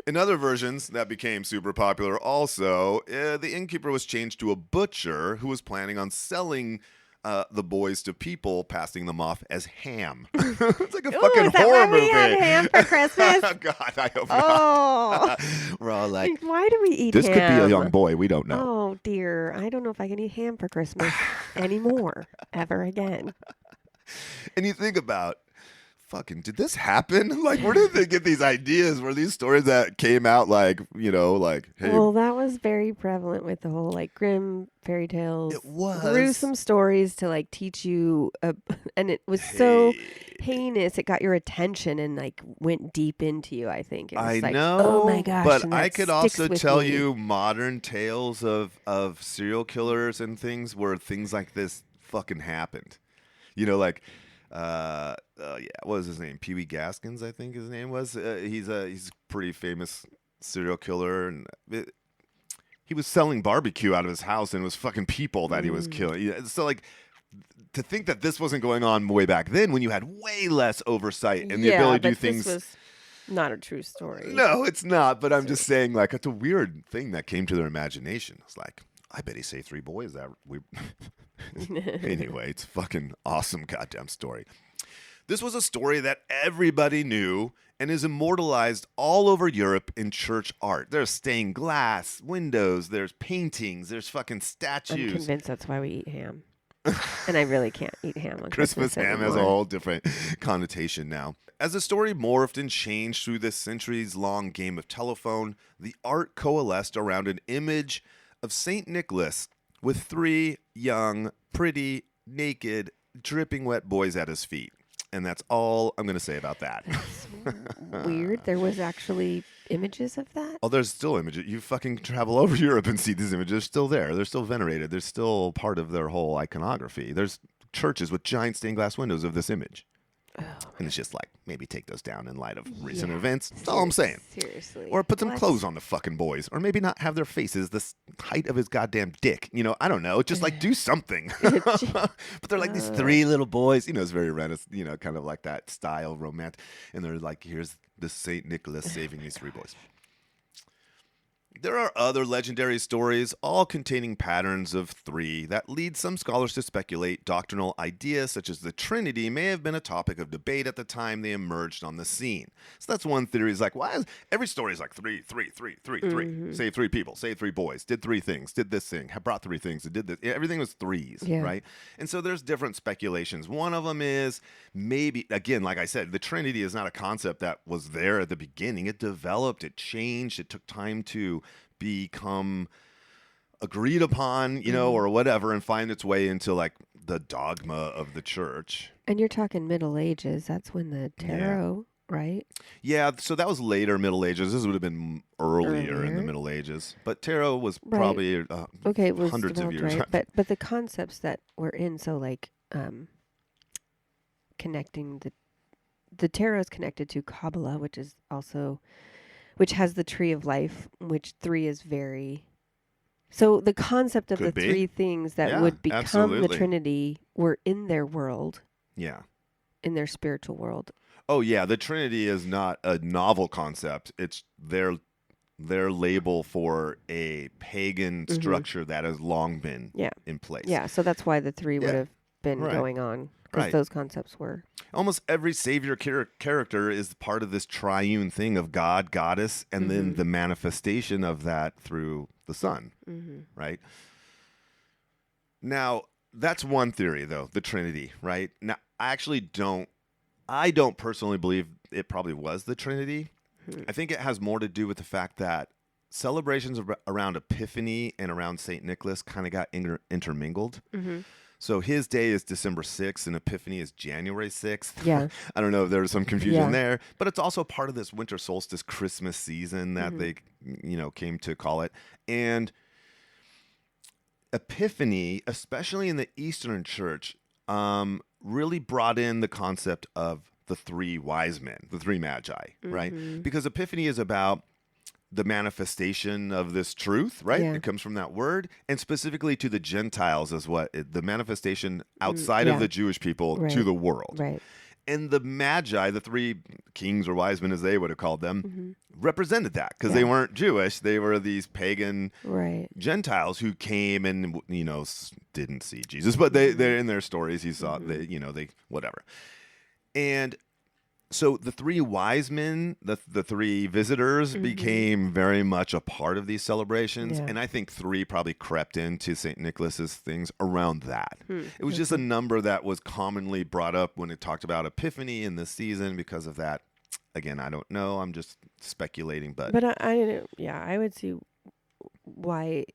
In other versions that became super popular also, the innkeeper was changed to a butcher who was planning on selling the boys to people, passing them off as ham. It's like a fucking horror movie. We had ham for Christmas? Oh, God, I hope not. We're all like, why do we eat this ham? Could be a young boy. We don't know. Oh, dear. I don't know if I can eat ham for Christmas anymore, ever again. And you think about, fucking, did this happen? Like, where did they get these ideas? Were these stories that came out like, hey. Well, that was very prevalent with the whole, like, grim fairy tales. It was. Gruesome stories to, like, teach you. And it was so heinous. It got your attention and, like, went deep into you, I think. It was know. Oh, my gosh. But I could also tell you modern tales of serial killers and things where things like this fucking happened. What was his name? Pee Wee Gaskins, I think his name was. He's a pretty famous serial killer, and he was selling barbecue out of his house, and it was fucking people that he was killing. So, like, to think that this wasn't going on way back then, when you had way less oversight and the ability to do things. This was not a true story. No, it's not. But I'm just saying, like, it's a weird thing that came to their imagination. It's like, I bet he saved 3 boys that we. Anyway, it's a fucking awesome goddamn story. This was a story that everybody knew and is immortalized all over Europe in church art. There's stained glass windows, there's paintings, there's fucking statues. I'm convinced that's why we eat ham. And I really can't eat ham on Christmas ham anymore. has a whole different connotation now. As the story morphed and changed through this centuries-long game of telephone, the art coalesced around an image of St. Nicholas with 3 young, pretty, naked, dripping wet boys at his feet. And that's all I'm going to say about that. That's weird. There was actually images of that? Oh, there's still images. You fucking travel over Europe and see these images. They're still there. They're still venerated. They're still part of their whole iconography. There's churches with giant stained glass windows of this image. Oh, and it's just like, maybe take those down in light of recent events. That's all I'm saying. Seriously. Or put some clothes on the fucking boys. Or maybe not have their faces the height of his goddamn dick. I don't know. Just like do something. But they're like these 3 little boys. It's very Renaissance, kind of like that style romantic. And they're like, here's the St. Nicholas saving these 3 boys. There are other legendary stories, all containing patterns of 3 that lead some scholars to speculate doctrinal ideas such as the Trinity may have been a topic of debate at the time they emerged on the scene. So that's one theory. Is like, why is every story is like 3, 3, 3, 3, 3? Mm-hmm. Saved 3 people, saved 3 boys, did 3 things, did this thing, brought 3 things, and did this. Everything was 3s, right? And so there's different speculations. One of them is maybe, again, like I said, the Trinity is not a concept that was there at the beginning. It developed, it changed, it took time to become agreed upon, or whatever, and find its way into like the dogma of the church. And you're talking Middle Ages. That's when the tarot, right? Yeah, so that was later Middle Ages. This would have been earlier in the Middle Ages. But tarot was probably it was hundreds of years. Right. But the concepts that were in, so like connecting the tarot is connected to Kabbalah, which has the tree of life, which 3 is very. So the concept of the 3 things that would become the Trinity were in their world. Yeah. In their spiritual world. Oh, yeah. The Trinity is not a novel concept. It's their their label for a pagan structure that has long been in place. Yeah, so that's why the three would have been going on, because those concepts were. Almost every savior character is part of this triune thing of God, goddess, and then the manifestation of that through the Son, right? Now, that's one theory, though, the Trinity, right? Now, I don't personally believe it probably was the Trinity. I think it has more to do with the fact that celebrations around Epiphany and around St. Nicholas kind of got intermingled. So his day is December 6th and Epiphany is January 6th. Yeah. I don't know if there was some confusion there, but it's also part of this winter solstice Christmas season that they, came to call it. And Epiphany, especially in the Eastern Church, really brought in the concept of the three wise men, the three magi, right? Because Epiphany is about the manifestation of this truth, right? It comes from that word, and specifically to the Gentiles is the manifestation outside of the Jewish people to the world. Right. And the Magi, the three kings or wise men as they would have called them, represented that because they weren't Jewish. They were these pagan Gentiles who came and, didn't see Jesus, but they're in their stories. He saw, they whatever. And so the three wise men, the three visitors became very much a part of these celebrations. And I think three probably crept into St. Nicholas's things around that. It was just a number that was commonly brought up when it talked about Epiphany in this season because of that. Again, I don't know. I'm just speculating. But I would see why,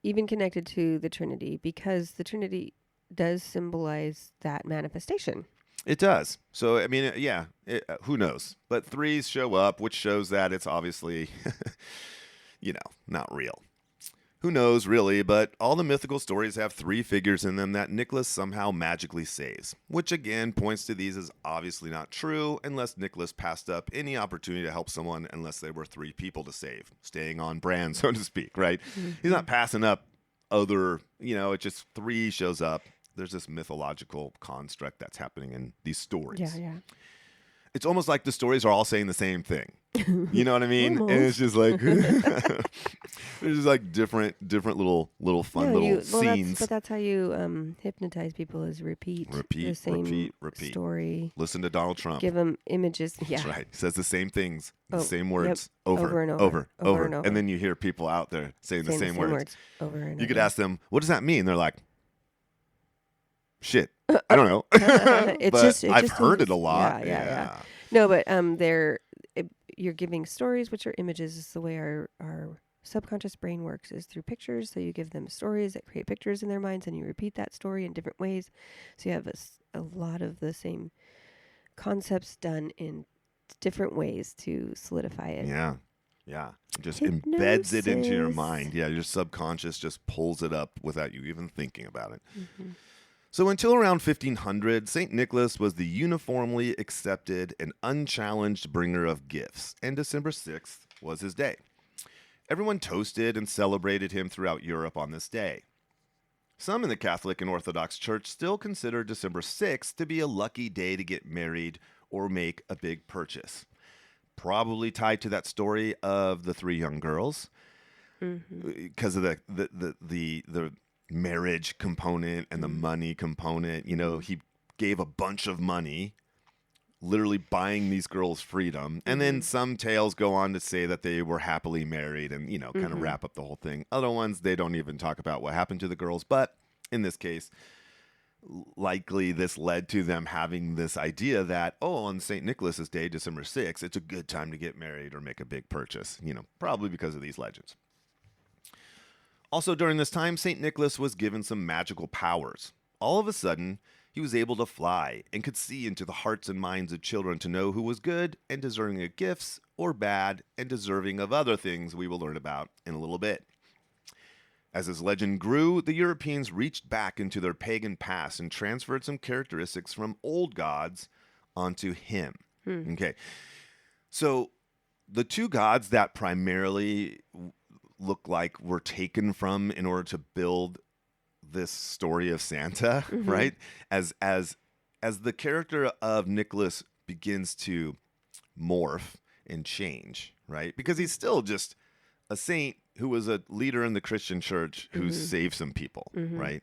even connected to the Trinity, because the Trinity does symbolize that manifestation. It does. So, I mean, who knows? But threes show up, which shows that it's obviously, not real. Who knows, really? But all the mythical stories have three figures in them that Nicholas somehow magically saves, which again points to these as obviously not true unless Nicholas passed up any opportunity to help someone unless there were three people to save, staying on brand, so to speak, right? He's not passing up it just three shows up. There's this mythological construct that's happening in these stories. Yeah. It's almost like the stories are all saying the same thing. You know what I mean? And it's just like there's just like different little fun scenes. That's how you hypnotize people, is repeat the same story. Listen to Donald Trump. Give them images. Yeah, that's right. He says the same things, the same words over and over. And then you hear people out there saying the same words over and over. You could ask them, "What does that mean?" They're like, shit, I don't know. I've heard it a lot. Yeah. No, but you're giving stories, which are images. Is the way our subconscious brain works, is through pictures. So you give them stories that create pictures in their minds, and you repeat that story in different ways. So you have a lot of the same concepts done in different ways to solidify it. Yeah. It just embeds it into your mind. Yeah, your subconscious just pulls it up without you even thinking about it. So until around 1500, St. Nicholas was the uniformly accepted and unchallenged bringer of gifts, and December 6th was his day. Everyone toasted and celebrated him throughout Europe on this day. Some in the Catholic and Orthodox Church still consider December 6th to be a lucky day to get married or make a big purchase. Probably tied to that story of the three young girls, because of the marriage component and the money component. He gave a bunch of money, literally buying these girls freedom. And then some tales go on to say that they were happily married and, kind of wrap up the whole thing. Other ones, they don't even talk about what happened to the girls. But in this case, likely this led to them having this idea that, on St. Nicholas's Day, December 6th, it's a good time to get married or make a big purchase, probably because of these legends. Also, during this time, St. Nicholas was given some magical powers. All of a sudden, he was able to fly and could see into the hearts and minds of children to know who was good and deserving of gifts, or bad and deserving of other things we will learn about in a little bit. As his legend grew, the Europeans reached back into their pagan past and transferred some characteristics from old gods onto him. Okay, so the two gods that primarily look like were taken from in order to build this story of Santa, right? As the character of Nicholas begins to morph and change, right? Because he's still just a saint who was a leader in the Christian church who saved some people, right?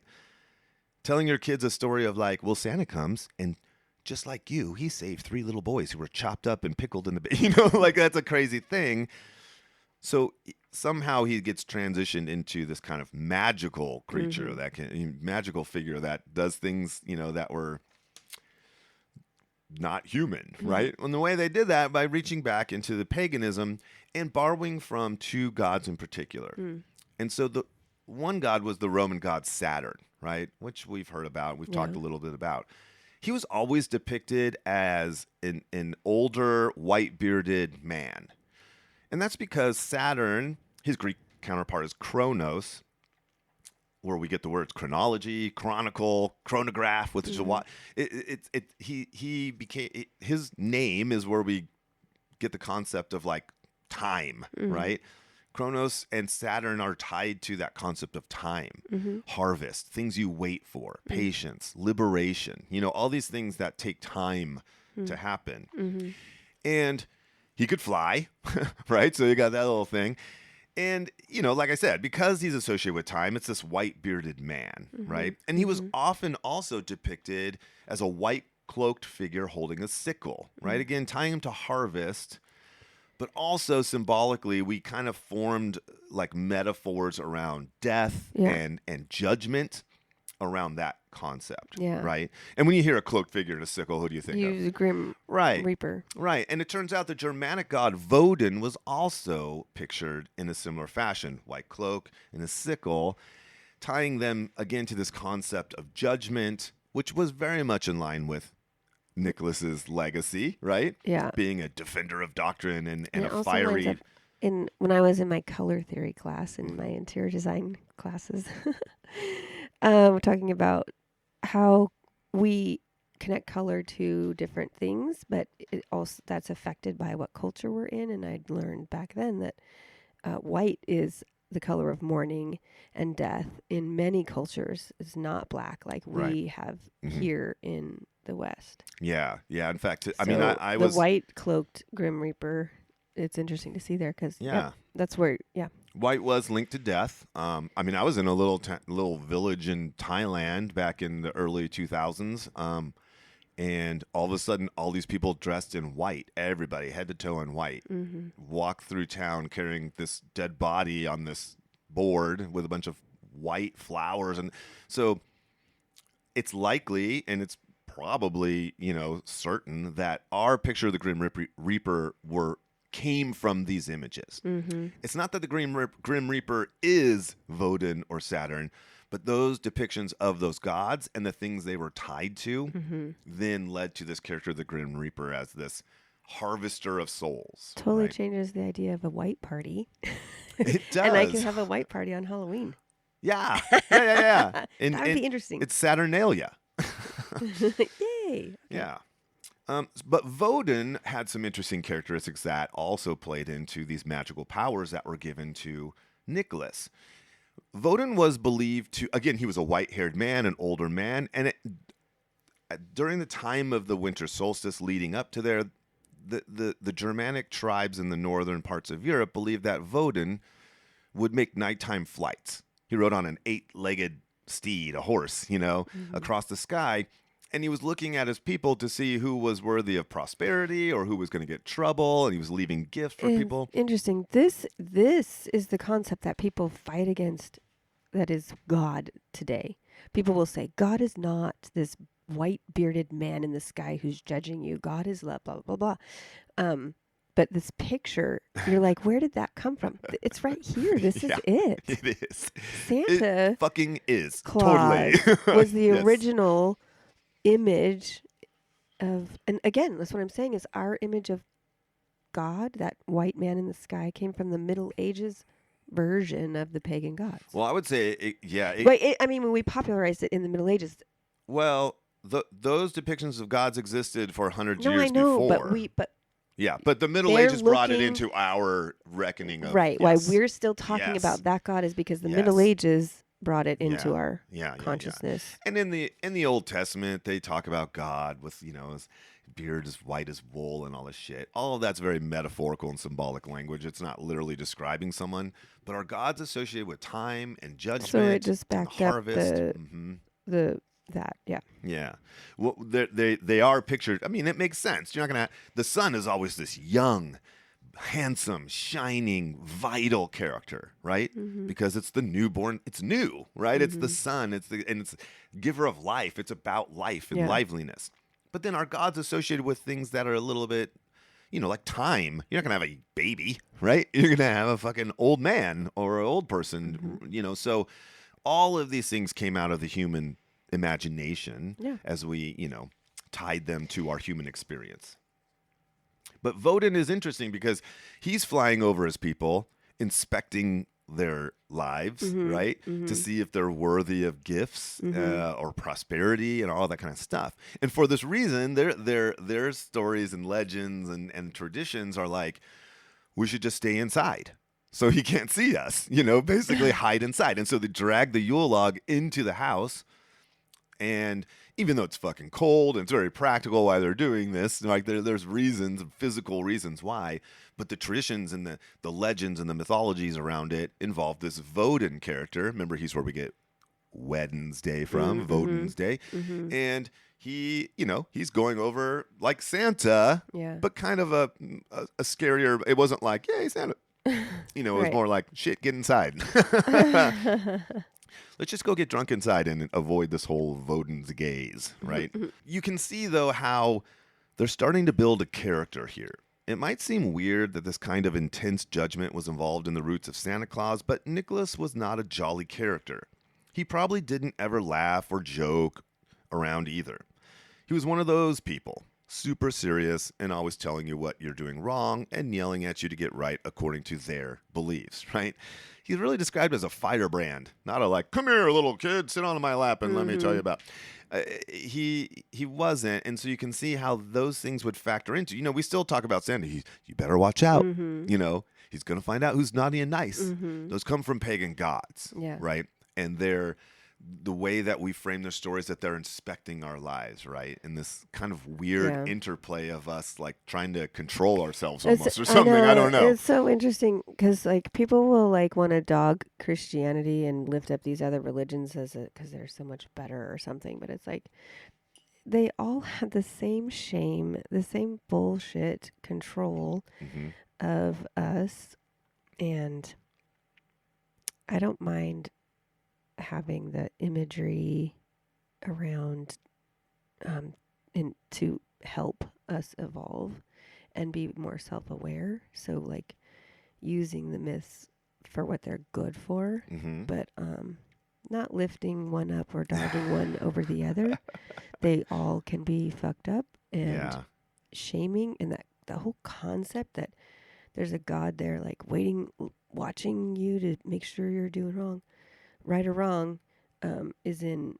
Telling your kids a story of like, well, Santa comes and just like you, he saved 3 little boys who were chopped up and pickled in the, like that's a crazy thing. So somehow he gets transitioned into this kind of magical creature magical figure that does things, that were not human, right? And the way they did that by reaching back into the paganism and borrowing from 2 gods in particular. And so the one god was the Roman god Saturn, right? Which we've heard about. We've talked a little bit about. He was always depicted as an older, white-bearded man. And that's because Saturn, his Greek counterpart is Kronos, where we get the words chronology, chronicle, chronograph, which is his name is where we get the concept of like time, right? Kronos and Saturn are tied to that concept of time, harvest, things you wait for, patience, liberation, all these things that take time to happen. And he could fly, right? So you got that little thing. And, like I said, because he's associated with time, it's this white bearded man, right? And he was often also depicted as a white cloaked figure holding a sickle, right? Again, tying him to harvest. But also symbolically, we kind of formed like metaphors around death and judgment around that concept, right? And when you hear a cloaked figure and a sickle, who do you think of? The Grim Reaper. Right. And it turns out the Germanic god Woden was also pictured in a similar fashion, white cloak and a sickle, tying them again to this concept of judgment, which was very much in line with Nicholas's legacy, right? Yeah. Being a defender of doctrine and it a also fiery... lines up when I was in my color theory class, in my interior design classes, we're talking about how we connect color to different things, but it also that's affected by what culture we're in. And I'd learned back then that white is the color of mourning and death in many cultures. It's not black like we have here in the West. Yeah. In fact, I the was... white cloaked Grim Reaper. It's interesting to see there because that's where white was linked to death. I was in a little village in Thailand back in the early 2000s, and all of a sudden, all these people dressed in white, everybody head to toe in white, walk through town carrying this dead body on this board with a bunch of white flowers, and so it's likely, and it's probably certain that our picture of the Grim Reaper came from these images. It's not that the Grim Reaper is Woden or Saturn, but those depictions of those gods and the things they were tied to then led to this character of the Grim Reaper as this harvester of souls. Totally changes the idea of a white party. It does. And I can have a white party on Halloween. Yeah. That would be interesting. It's Saturnalia. Yay. Yeah. But Woden had some interesting characteristics that also played into these magical powers that were given to Nicholas. Woden was believed to, again, he was a white-haired man, an older man, and during the time of the winter solstice leading up to there, the Germanic tribes in the northern parts of Europe believed that Woden would make nighttime flights. He rode on an 8-legged steed, a horse, across the sky. And he was looking at his people to see who was worthy of prosperity or who was going to get trouble. And he was leaving gifts for people. Interesting. This is the concept that people fight against. That is God today. People will say, God is not this white bearded man in the sky who's judging you. God is love, blah, blah, blah. But this picture, you're like, where did that come from? It's right here. This is it. It is. Santa it fucking is. Claus totally. was the original image of, and again, that's what I'm saying is our image of God, that white man in the sky, came from the Middle Ages version of the pagan gods. Well, I would say, when we popularized it in the Middle Ages. Well, those depictions of gods existed for hundreds of No, years I know, before. But the Middle Ages brought it into our reckoning of right. Why we're still talking about that God is because the Middle Ages brought it into our consciousness. And in the Old Testament, they talk about God with beard is white as wool and all this shit. All of that's very metaphorical and symbolic language. It's not literally describing someone, but are gods associated with time and judgment So it just and backed up harvest? yeah. Yeah. Well, they are pictured. I mean, it makes sense. You're not gonna. The sun is always this young, handsome, shining, vital character, right? Because it's the newborn. It's new, right? It's the sun. It's giver of life. It's about life and liveliness. But then our gods associated with things that are a little bit, like time. You're not gonna have a baby, right? You're gonna have a fucking old man or an old person, So all of these things came out of the human imagination as we, tied them to our human experience. But Woden is interesting because he's flying over his people, inspecting their lives, right? To see if they're worthy of gifts or prosperity and all that kind of stuff. And for this reason, their stories and legends and traditions are like, we should just stay inside. So he can't see us, basically hide inside. And so they drag the Yule log into the house. And even though it's fucking cold and it's very practical why they're doing this, like there's reasons, physical reasons why, but the traditions and the legends and the mythologies around it involve this Woden character. Remember, he's where we get Wednesday from, Woden's Day. And he, he's going over like Santa, but kind of a scarier. It wasn't like, hey, Santa. It was more like, shit, get inside. Let's just go get drunk inside and avoid this whole Woden's gaze, right? You can see, though, how they're starting to build a character here. It might seem weird that this kind of intense judgment was involved in the roots of Santa Claus, but Nicholas was not a jolly character. He probably didn't ever laugh or joke around either. He was one of those people, super serious and always telling you what you're doing wrong and yelling at you to get right according to their beliefs, right? He's really described as a firebrand, not a like, come here, little kid, sit on my lap and let me tell you about. He wasn't, and so you can see how those things would factor into. We still talk about Santa. You better watch out. He's going to find out who's naughty and nice. Those come from pagan gods, right? And they're the way that we frame their stories, that they're inspecting our lives, right? And this kind of weird interplay of us like trying to control ourselves almost or something. I don't know. It's so interesting because like people will like want to dog Christianity and lift up these other religions because they're so much better or something. But it's like they all have the same shame, the same bullshit control of us. And I don't mind having the imagery around and to help us evolve and be more self-aware. So like using the myths for what they're good for, but not lifting one up or dogging one over the other. They all can be fucked up and shaming, and that the whole concept that there's a God there like watching you to make sure you're doing wrong. Right or wrong, is in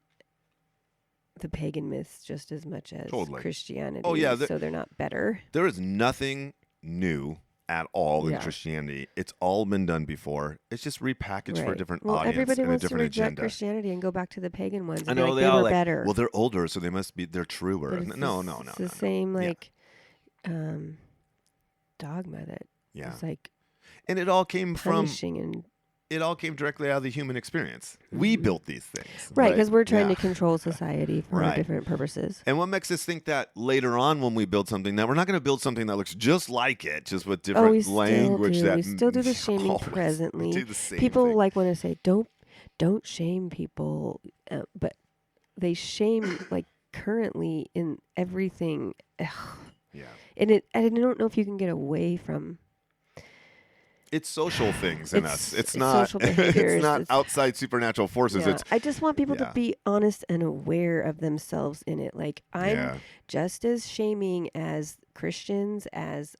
the pagan myths just as much as Christianity. Oh, yeah. So they're not better. There is nothing new at all in Christianity. It's all been done before. It's just repackaged for a different audience everybody and a wants different to reject agenda. Christianity and go back to the pagan ones. I know they were better. Well, they're older, so they're truer. No. It's the same dogma that is like, and it all came punishing and. It all came directly out of the human experience. We built these things. Right, because we're trying to control society for different purposes. And what makes us think that later on when we build something, that we're not going to build something that looks just like it, just with different language. We still do the shaming presently. Do the same people thing. like want to say, don't shame people, but they shame like currently in everything. Ugh. Yeah. And I don't know if you can get away from. It's social things in us. It's not. Social behaviors. It's not outside supernatural forces. Yeah. I just want people to be honest and aware of themselves in it. Like I'm just as shaming as Christians, as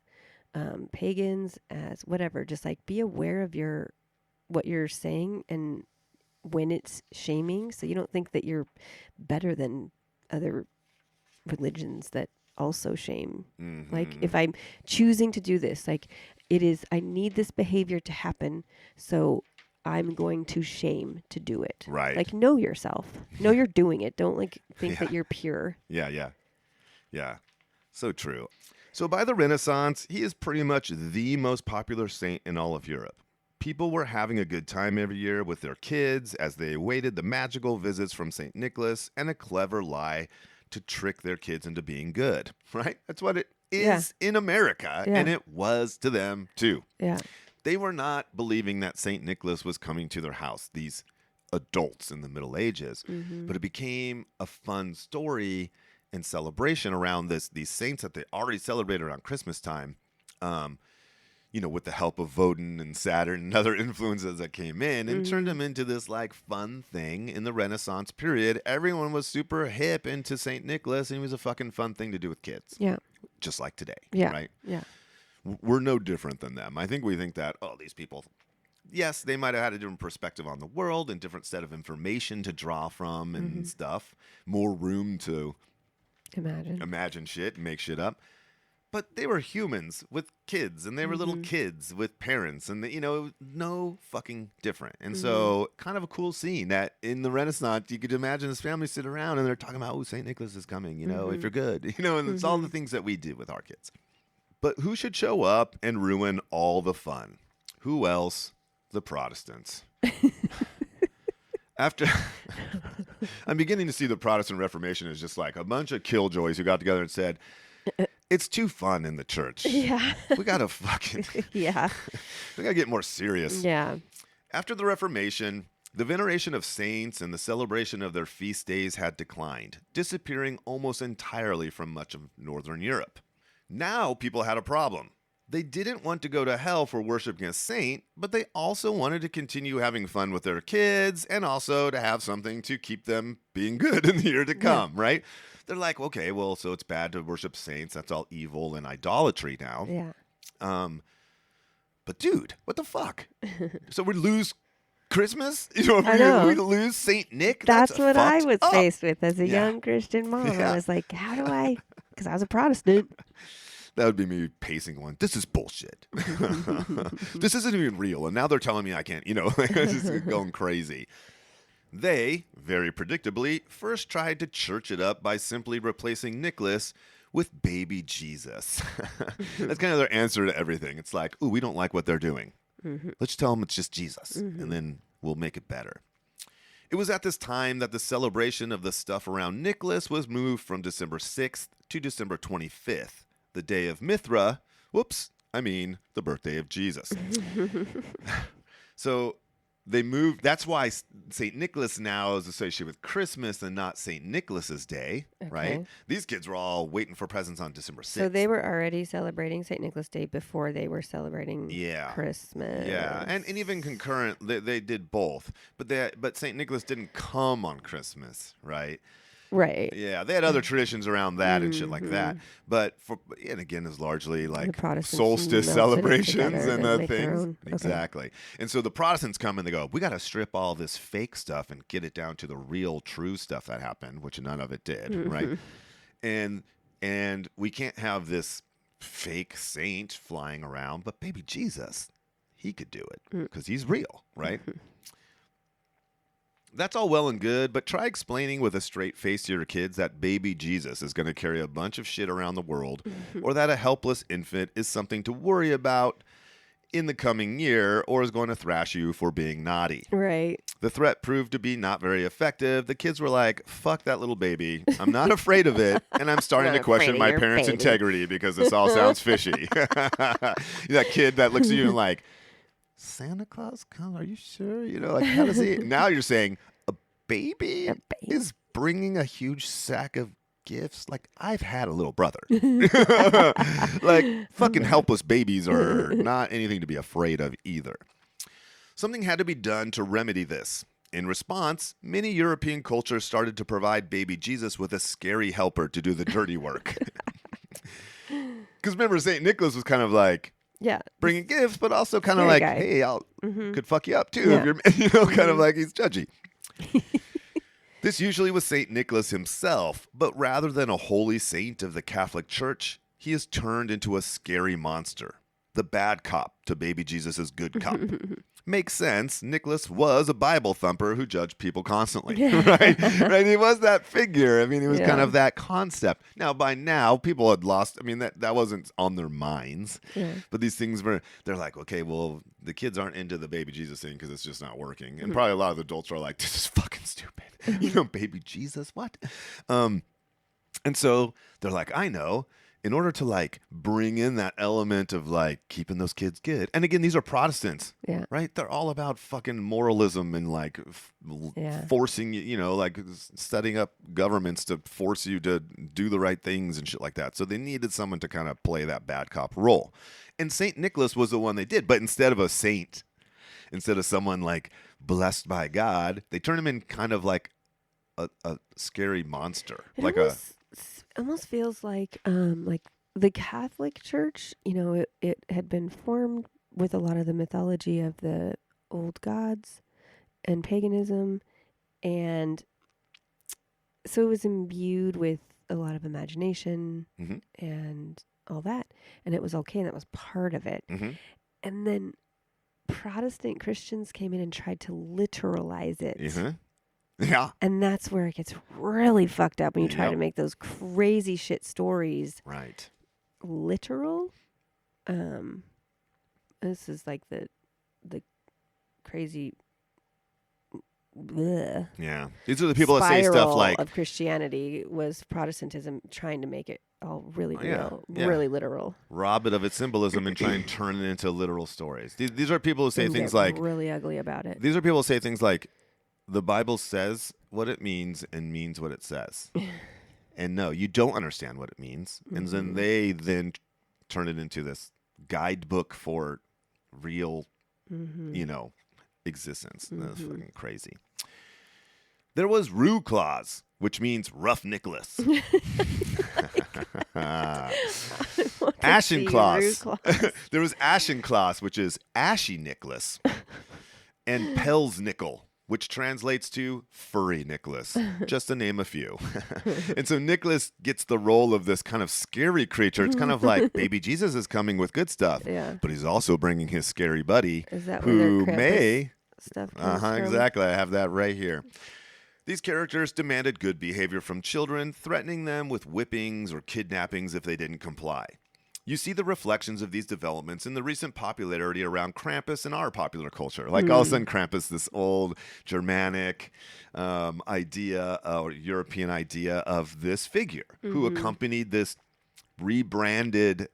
pagans, as whatever. Just like be aware of what you're saying and when it's shaming, so you don't think that you're better than other religions that also shame. Like if I'm choosing to do this, like. I need this behavior to happen, so I'm going to shame to do it. Right. Like, know yourself. Know you're doing it. Don't, like, think that you're pure. Yeah. So true. So by the Renaissance, he is pretty much the most popular saint in all of Europe. People were having a good time every year with their kids as they awaited the magical visits from St. Nicholas and a clever lie to trick their kids into being good, right? That's what it is in America, and it was to them too. Yeah. They were not believing that St. Nicholas was coming to their house, these adults in the Middle Ages, but it became a fun story and celebration around these saints that they already celebrated around Christmas time. With the help of Woden and Saturn and other influences that came in and turned them into this like fun thing in the Renaissance period. Everyone was super hip into St. Nicholas, and he was a fucking fun thing to do with kids. Yeah. Just like today. Yeah. Right? Yeah. We're no different than them. I think we think that, these people, yes, they might have had a different perspective on the world and different set of information to draw from and stuff. More room to imagine shit and make shit up. But they were humans with kids, and they were little kids with parents, and no fucking different. And so, kind of a cool scene that in the Renaissance, you could imagine this family sitting around and they're talking about, St. Nicholas is coming, if you're good, and it's all the things that we do with our kids. But who should show up and ruin all the fun? Who else? The Protestants. After I'm beginning to see the Protestant Reformation as just like a bunch of killjoys who got together and said, it's too fun in the church. Yeah. We got to fucking... Yeah. We got to get more serious. Yeah. After the Reformation, the veneration of saints and the celebration of their feast days had declined, disappearing almost entirely from much of Northern Europe. Now people had a problem. They didn't want to go to hell for worshiping a saint, but they also wanted to continue having fun with their kids and also to have something to keep them being good in the year to come, right? They're like, okay, well, so it's bad to worship saints. That's all evil and idolatry now. Yeah. But dude, what the fuck? So we lose Christmas? I know. We lose Saint Nick? That's what I was up. faced with as a young Christian mom. Yeah. I was like, how do I? Because I was a Protestant. That would be me pacing one. This is bullshit. This isn't even real. And now they're telling me I can't, it's just going crazy. They, very predictably, first tried to church it up by simply replacing Nicholas with baby Jesus. That's kind of their answer to everything. It's like, ooh, we don't like what they're doing. Let's tell them it's just Jesus, and then we'll make it better. It was at this time that the celebration of the stuff around Nicholas was moved from December 6th to December 25th, the day of Mithra. The birthday of Jesus. So they moved. That's why St. Nicholas now is associated with Christmas and not St. Nicholas's Day, right? These kids were all waiting for presents on December 6th. So they were already celebrating St. Nicholas Day before they were celebrating Christmas. Yeah, and even concurrent, they did both. But St. Nicholas didn't come on Christmas, right? Right. Yeah, they had other traditions around that and shit like that. But again, it's largely like solstice celebrations and things. Exactly. And so the Protestants come and they go, we got to strip all this fake stuff and get it down to the real, true stuff that happened, which none of it did, right? And we can't have this fake saint flying around, but baby Jesus, he could do it because he's real, right? That's all well and good, but try explaining with a straight face to your kids that baby Jesus is going to carry a bunch of shit around the world, or that a helpless infant is something to worry about in the coming year, or is going to thrash you for being naughty. Right. The threat proved to be not very effective. The kids were like, fuck that little baby. I'm not afraid of it, and I'm starting to question my parents' integrity because this all sounds fishy. That kid that looks at you and like, Santa Claus come? Are you sure? How does he? Now you're saying a baby is bringing a huge sack of gifts. Like, I've had a little brother. Like, fucking helpless babies are not anything to be afraid of either. Something had to be done to remedy this. In response, many European cultures started to provide baby Jesus with a scary helper to do the dirty work. Because remember, St. Nicholas was kind of like, bringing gifts, but also kind of like, hey, I'll could fuck you up too. If you're, kind of like he's judgy. This usually was St. Nicholas himself, but rather than a holy saint of the Catholic Church, he is turned into a scary monster. the bad cop to baby Jesus' good cop. Makes sense. Nicholas was a Bible thumper who judged people constantly, right? Right? He was that figure. I mean, he was kind of that concept. Now, by now, people had lost. I mean, that wasn't on their minds. Yeah. But these things were. They're like, okay, well, the kids aren't into the baby Jesus thing because it's just not working. And probably a lot of the adults are like, this is fucking stupid. Baby Jesus, what? And so they're like, I know. In order to like bring in that element of like keeping those kids good. And again, these are Protestants, right? They're all about fucking moralism and like forcing you, like setting up governments to force you to do the right things and shit like that. So they needed someone to kind of play that bad cop role. And St. Nicholas was the one they did. But instead of a saint, instead of someone like blessed by God, they turned him in kind of like a scary monster. Almost feels like the Catholic Church, it had been formed with a lot of the mythology of the old gods and paganism, and so it was imbued with a lot of imagination and all that, and it was okay, and that was part of it. And then Protestant Christians came in and tried to literalize it. Yeah. And that's where it gets really fucked up when you try to make those crazy shit stories literal. This is like the crazy yeah. These are the people that say stuff like of Christianity was Protestantism trying to make it all really real, really literal. Rob it of its symbolism and try and turn it into literal stories. These are people who say things like really ugly about it. These are people who say things like the Bible says what it means and means what it says. And no, you don't understand what it means. And then they turn it into this guidebook for real, existence. That's fucking crazy. There was Rue Claus, which means rough Nicholas. Ashen Claus. There was Ashen Claus, which is Ashy Nicholas. And Pell's Nickel, which translates to furry Nicholas, just to name a few. And so Nicholas gets the role of this kind of scary creature. It's kind of like baby Jesus is coming with good stuff, but he's also bringing his scary buddy, who may stuff comes from? Exactly. I have that right here. These characters demanded good behavior from children, threatening them with whippings or kidnappings if they didn't comply. You see the reflections of these developments in the recent popularity around Krampus in our popular culture. Like all of a sudden Krampus, this old Germanic idea or European idea of this figure who accompanied this rebranded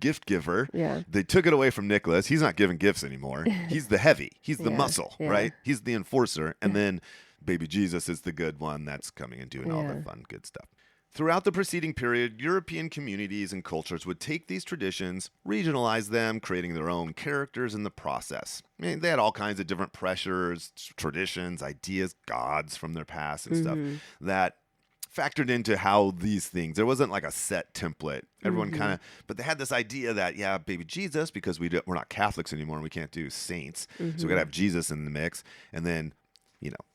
gift giver. Yeah. They took it away from Nicholas. He's not giving gifts anymore. He's the heavy. He's the muscle, right? He's the enforcer. And then baby Jesus is the good one that's coming and doing all the fun, good stuff. Throughout the preceding period, European communities and cultures would take these traditions, regionalize them, creating their own characters in the process. I mean, they had all kinds of different pressures, traditions, ideas, gods from their past and stuff that factored into how these things, there wasn't like a set template. Everyone kind of, but they had this idea that, baby Jesus, because we're not Catholics anymore and we can't do saints. So we got to have Jesus in the mix. And then,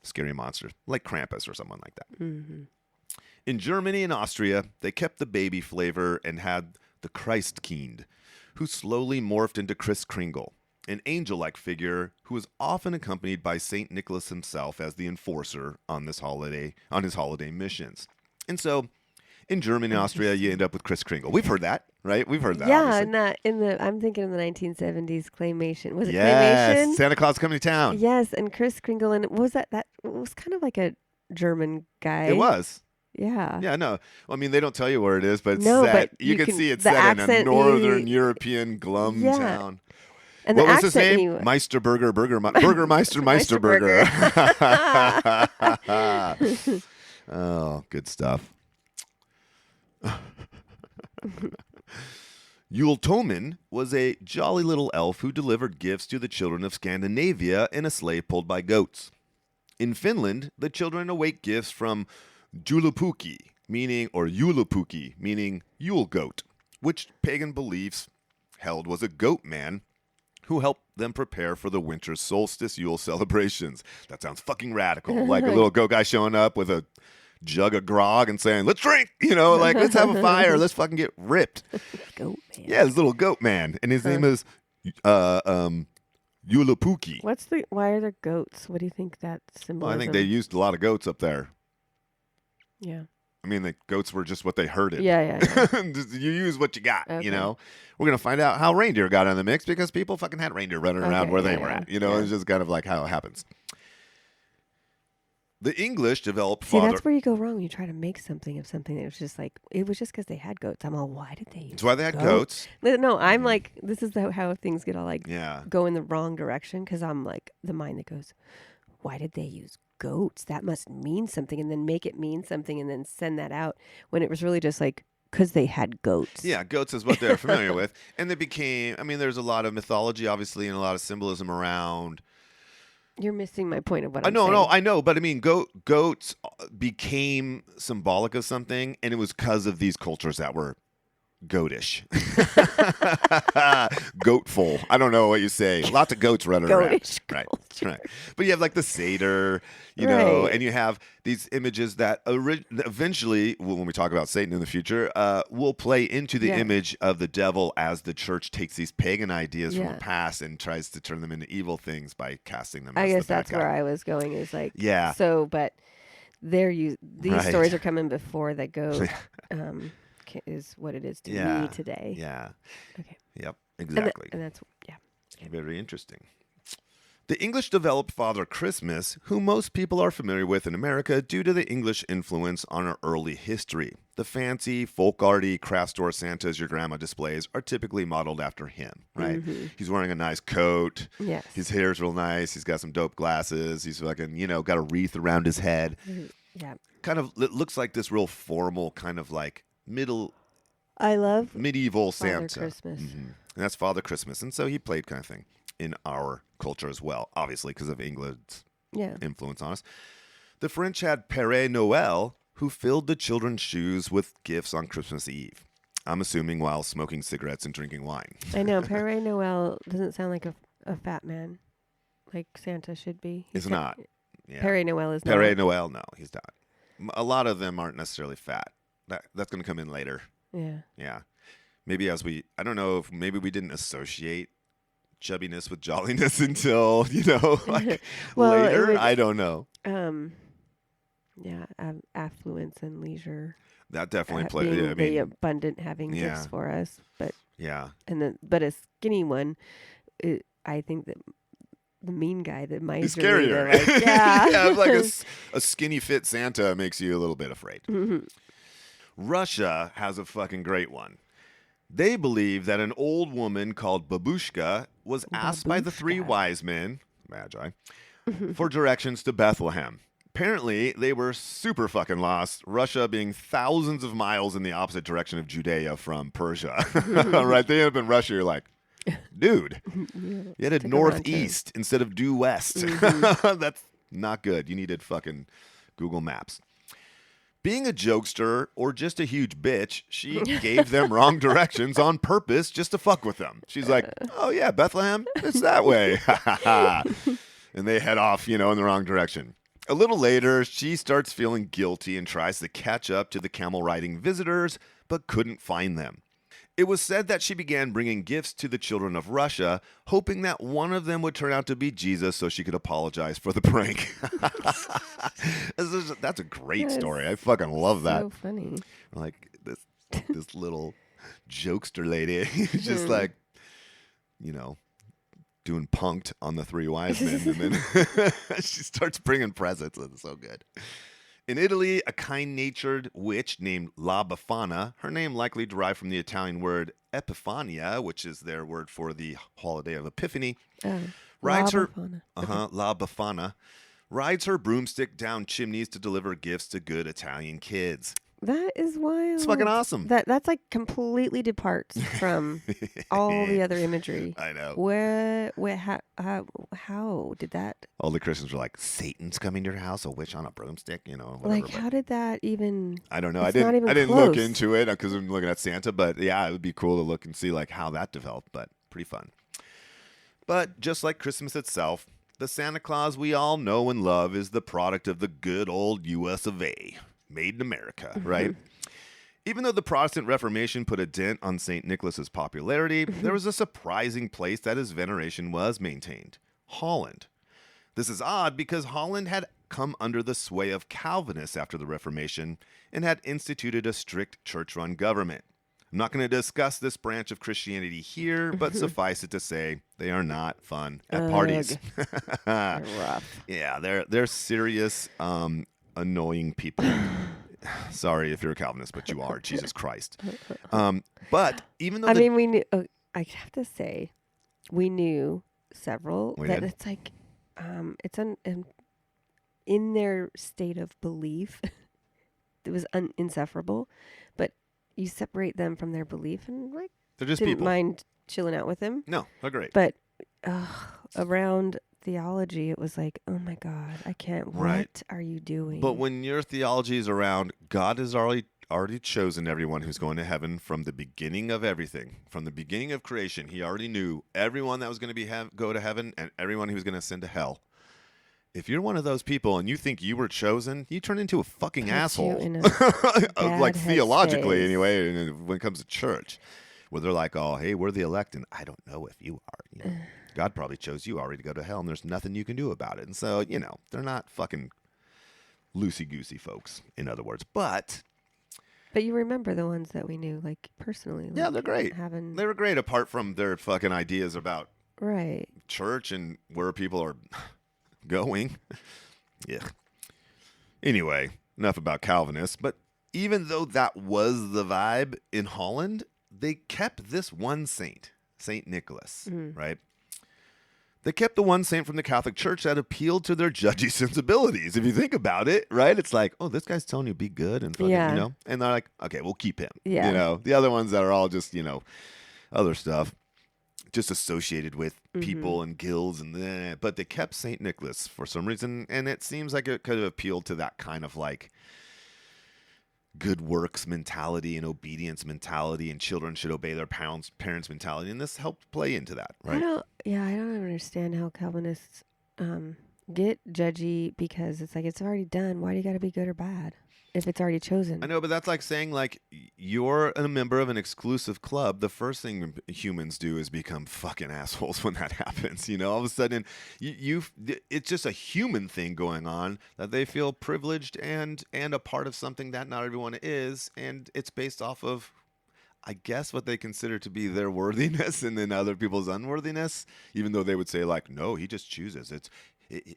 scary monsters like Krampus or someone like that. In Germany and Austria, they kept the baby flavor and had the Christkind, who slowly morphed into Kris Kringle, an angel-like figure who was often accompanied by St. Nicholas himself as the enforcer on his holiday missions. And so, in Germany and Austria, you end up with Kris Kringle. We've heard that, right? We've heard that. Yeah, I'm thinking in the 1970s claymation. Was it claymation? Santa Claus coming to town. Yes, and Kris Kringle, and what was that? That was kind of like a German guy. It was. Yeah. Yeah, no. Well, I mean, they don't tell you where it is, but it's set. You can see it's set in a northern European glum town. And what was his name? Meisterburger, Burgermeister Meisterburger. Oh, good stuff. Yule Tomen was a jolly little elf who delivered gifts to the children of Scandinavia in a sleigh pulled by goats. In Finland, the children await gifts from Juulupuki, meaning Yule goat, which pagan beliefs held was a goat man who helped them prepare for the winter solstice Yule celebrations. That sounds fucking radical. Like a little goat guy showing up with a jug of grog and saying, let's drink, like let's have a fire. Let's fucking get ripped. Goat man. Yeah, this little goat man. And his name is Yulapuki. Why are there goats? What do you think that symbolism? Well, I think they used a lot of goats up there. Yeah. I mean, the goats were just what they herded. Yeah. You use what you got, Okay. We're going to find out how reindeer got in the mix because people fucking had reindeer running around where they were at. It's just kind of like how it happens. The English developed See, that's where you go wrong when you try to make something of something that was just like, it was just because they had goats. I'm all, why did they use That's why they had goats. No, I'm like, this is how things get all like, Yeah. go in the wrong direction because I'm like the mind that goes, why did they use goats? That must mean something, and then make it mean something and then send that out when it was really just like, because they had goats. Yeah, goats is what they're familiar with. And they became, there's a lot of mythology, obviously, and a lot of symbolism around. You're missing my point of what I'm saying. No, I know. But goats became symbolic of something, and it was because of these cultures that were goatish. Goatful. I don't know what you say. Lots of goats running goatish around. Culture. Right. But you have like the satyr, know, and you have these images that eventually, when we talk about Satan in the future, will play into the image of the devil as the church takes these pagan ideas from the past and tries to turn them into evil things by casting them as I guess the bad that's guy. where I was going is like, yeah. So, but these stories are coming before the goat. Is what it is to me today. Yeah. Okay. Yep. Exactly. And that's very interesting. The English developed Father Christmas, who most people are familiar with in America due to the English influence on our early history. The fancy, folk-arty, craft store Santas your grandma displays are typically modeled after him, right? Mm-hmm. He's wearing a nice coat. Yes. His hair's real nice. He's got some dope glasses. He's fucking, got a wreath around his head. Yeah. Kind of, it looks like this real formal kind of like medieval Father Santa. Christmas. Mm-hmm. And that's Father Christmas. And so he played kind of thing in our culture as well, obviously because of England's influence on us. The French had Père Noël, who filled the children's shoes with gifts on Christmas Eve. I'm assuming while smoking cigarettes and drinking wine. I know. Père Noël doesn't sound like a fat man like Santa should be. It's not. Yeah. Père Noël is not. Père Noël, no, he's not. A lot of them aren't necessarily fat. That's going to come in later. Yeah. Yeah. Maybe I don't know if maybe we didn't associate chubbiness with jolliness until, later. I don't know. Yeah. Affluence and leisure. That definitely plays. The abundant having gifts for us. But but a skinny one, I think that the mean guy, the miserly. He's scarier. Like, yeah. Like a skinny fit Santa makes you a little bit afraid. Mm-hmm. Russia has a fucking great one. They believe that an old woman called Babushka was asked by the three wise men, Magi, for directions to Bethlehem. Apparently, they were super fucking lost, Russia being thousands of miles in the opposite direction of Judea from Persia. Right? They end up in Russia, you're like, dude, you headed northeast instead of due west. Mm-hmm. That's not good. You needed fucking Google Maps. Being a jokester or just a huge bitch, she gave them wrong directions on purpose just to fuck with them. She's like, oh yeah, Bethlehem, it's that way. And they head off, in the wrong direction. A little later, she starts feeling guilty and tries to catch up to the camel riding visitors, but couldn't find them. It was said that she began bringing gifts to the children of Russia, hoping that one of them would turn out to be Jesus so she could apologize for the prank. That's a great story. I fucking love that. So funny. Like this little jokester lady, just like, doing punked on the three wise men, and then she starts bringing presents. It's so good. In Italy, a kind-natured witch named La Befana, her name likely derived from the Italian word Epifania, which is their word for the holiday of Epiphany, rides her La Befana rides her broomstick down chimneys to deliver gifts to good Italian kids. That is wild. It's fucking awesome. That's like completely departs from all the other imagery. I know. How did that? All the Christians were like, Satan's coming to your house, a witch on a broomstick, whatever. Like, how did that even? I don't know. I didn't look into it because I'm looking at Santa, but yeah, it would be cool to look and see like how that developed, but pretty fun. But just like Christmas itself, the Santa Claus we all know and love is the product of the good old US of A. made in America, right? Even though the Protestant Reformation put a dent on St. Nicholas's popularity, there was a surprising place that his veneration was maintained: Holland. This is odd because Holland had come under the sway of Calvinists after the Reformation and had instituted a strict church-run government. I'm not going to discuss this branch of Christianity here, but suffice it to say, they are not fun at parties. They're rough. Yeah, they're serious, annoying people. Sorry if you're a Calvinist, but you are. Jesus Christ. But even though we knew. I have to say, we knew several We that did? it's like, it's in their state of belief. It was insufferable, but you separate them from their belief, and like they're just didn't people. mind chilling out with him. No, they're great. But around theology, it was like, oh my God, I can't. Right. What are you doing? But when your theology is around, God has already chosen everyone who's going to heaven from the beginning of everything. From the beginning of creation, he already knew everyone that was going to go to heaven and everyone he was going to send to hell. If you're one of those people and you think you were chosen, you turn into a fucking Puts asshole. you in a Like bad theologically headspace. anyway, and when it comes to church. Where they're like, oh, hey, we're the elect, and I don't know if you are. You know, God probably chose you already to go to hell, and there's nothing you can do about it. And so, they're not fucking loosey-goosey folks, in other words. But you remember the ones that we knew, like personally. yeah, like, they're great. They were great apart from their fucking ideas about right. church and where people are going. Yeah. Anyway, enough about Calvinists. But even though that was the vibe in Holland, they kept this one saint, St. Nicholas, right? They kept the one saint from the Catholic Church that appealed to their judgy sensibilities. If you think about it, right? It's like, oh, this guy's telling you be good and fucking, and they're like, okay, we'll keep him. Yeah. The other ones that are all just, other stuff, just associated with people and guilds but they kept St. Nicholas for some reason, and it seems like it could have appealed to that kind of like good works mentality and obedience mentality, and children should obey their parents mentality, and this helped play into that, right? I don't understand how Calvinists get judgy, because it's like, it's already done. Why do you got to be good or bad if it's already chosen? I know, but that's like saying, like, you're a member of an exclusive club. The first thing humans do is become fucking assholes when that happens. All of a sudden, it's just a human thing going on that they feel privileged and a part of something that not everyone is, and it's based off of, I guess, what they consider to be their worthiness and then other people's unworthiness, even though they would say, like, no, he just chooses.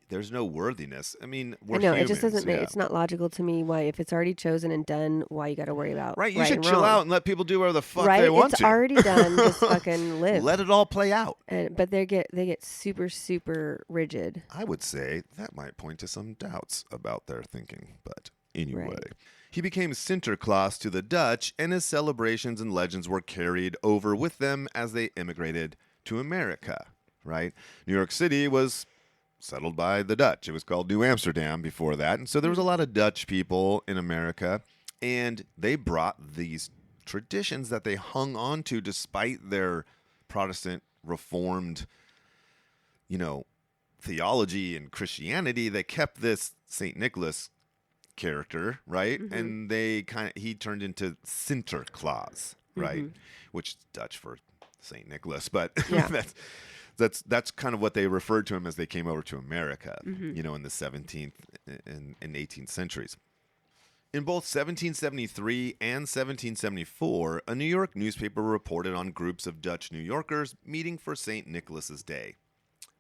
There's no worthiness. I mean, we're humans. It just doesn't make, it's not logical to me why, if it's already chosen and done, why you got to worry about right. You should chill out and let people do whatever the fuck right? they want It's to. already done. Just fucking live. Let it all play out. But they get super, super rigid. I would say that might point to some doubts about their thinking. But anyway. Right. He became Sinterklaas to the Dutch, and his celebrations and legends were carried over with them as they immigrated to America, right? New York City was settled by the Dutch. It was called New Amsterdam before that. And so there was a lot of Dutch people in America, and they brought these traditions that they hung on to despite their Protestant Reformed, theology and Christianity. They kept this St. Nicholas character, right? And he turned into Sinterklaas, right? Which is Dutch for St. Nicholas, but Yeah. that's kind of what they referred to him as they came over to America, in the 17th and 18th centuries. In both 1773 and 1774, a New York newspaper reported on groups of Dutch New Yorkers meeting for St. Nicholas's Day.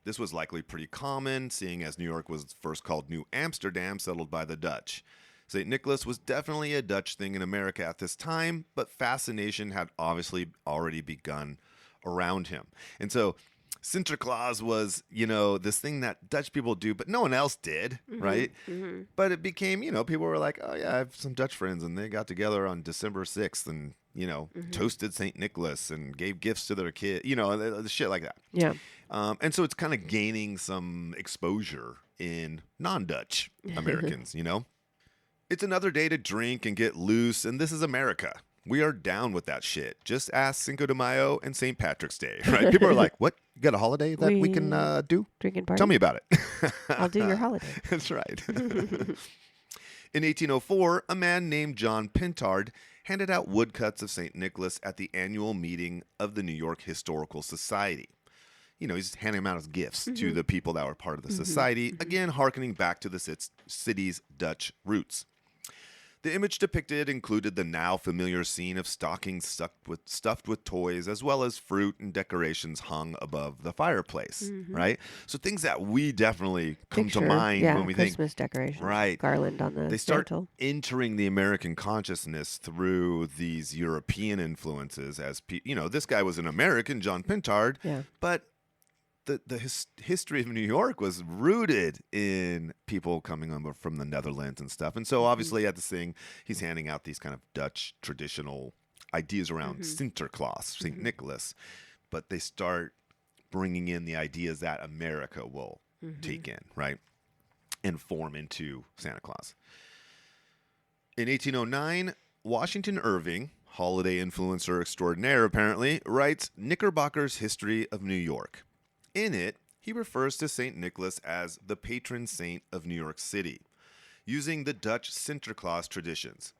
This was likely pretty common, seeing as New York was first called New Amsterdam, settled by the Dutch. St. Nicholas was definitely a Dutch thing in America at this time, but fascination had obviously already begun around him. And so Sinterklaas was, this thing that Dutch people do, but no one else did, right? But it became, people were like, oh yeah, I have some Dutch friends, and they got together on December 6th and, toasted St. Nicholas and gave gifts to their kid, the shit like that. Yeah. And so it's kind of gaining some exposure in non-Dutch Americans, It's another day to drink and get loose, and this is America. We are down with that shit. Just ask Cinco de Mayo and St. Patrick's Day, right? People are like, what? You got a holiday that we can do? Drinking party? Tell me about it. I'll do your holiday. That's right. In 1804, a man named John Pintard handed out woodcuts of St. Nicholas at the annual meeting of the New York Historical Society. He's handing them out as gifts to the people that were part of the society, again, hearkening back to the city's Dutch roots. The image depicted included the now familiar scene of stockings stuffed with toys, as well as fruit and decorations hung above the fireplace, right? So things that we definitely come to mind when we think Christmas decorations, right, garland on the they start mantle. entering the American consciousness through these European influences. As this guy was an American, John Pintard, but the history of New York was rooted in people coming over from the Netherlands and stuff. And so obviously at this thing, he's handing out these kind of Dutch traditional ideas around Sinterklaas, St. Nicholas. But they start bringing in the ideas that America will take in, right? And form into Santa Claus. In 1809, Washington Irving, holiday influencer extraordinaire apparently, writes Knickerbocker's History of New York. In it, he refers to St. Nicholas as the patron saint of New York City, using the Dutch Sinterklaas traditions.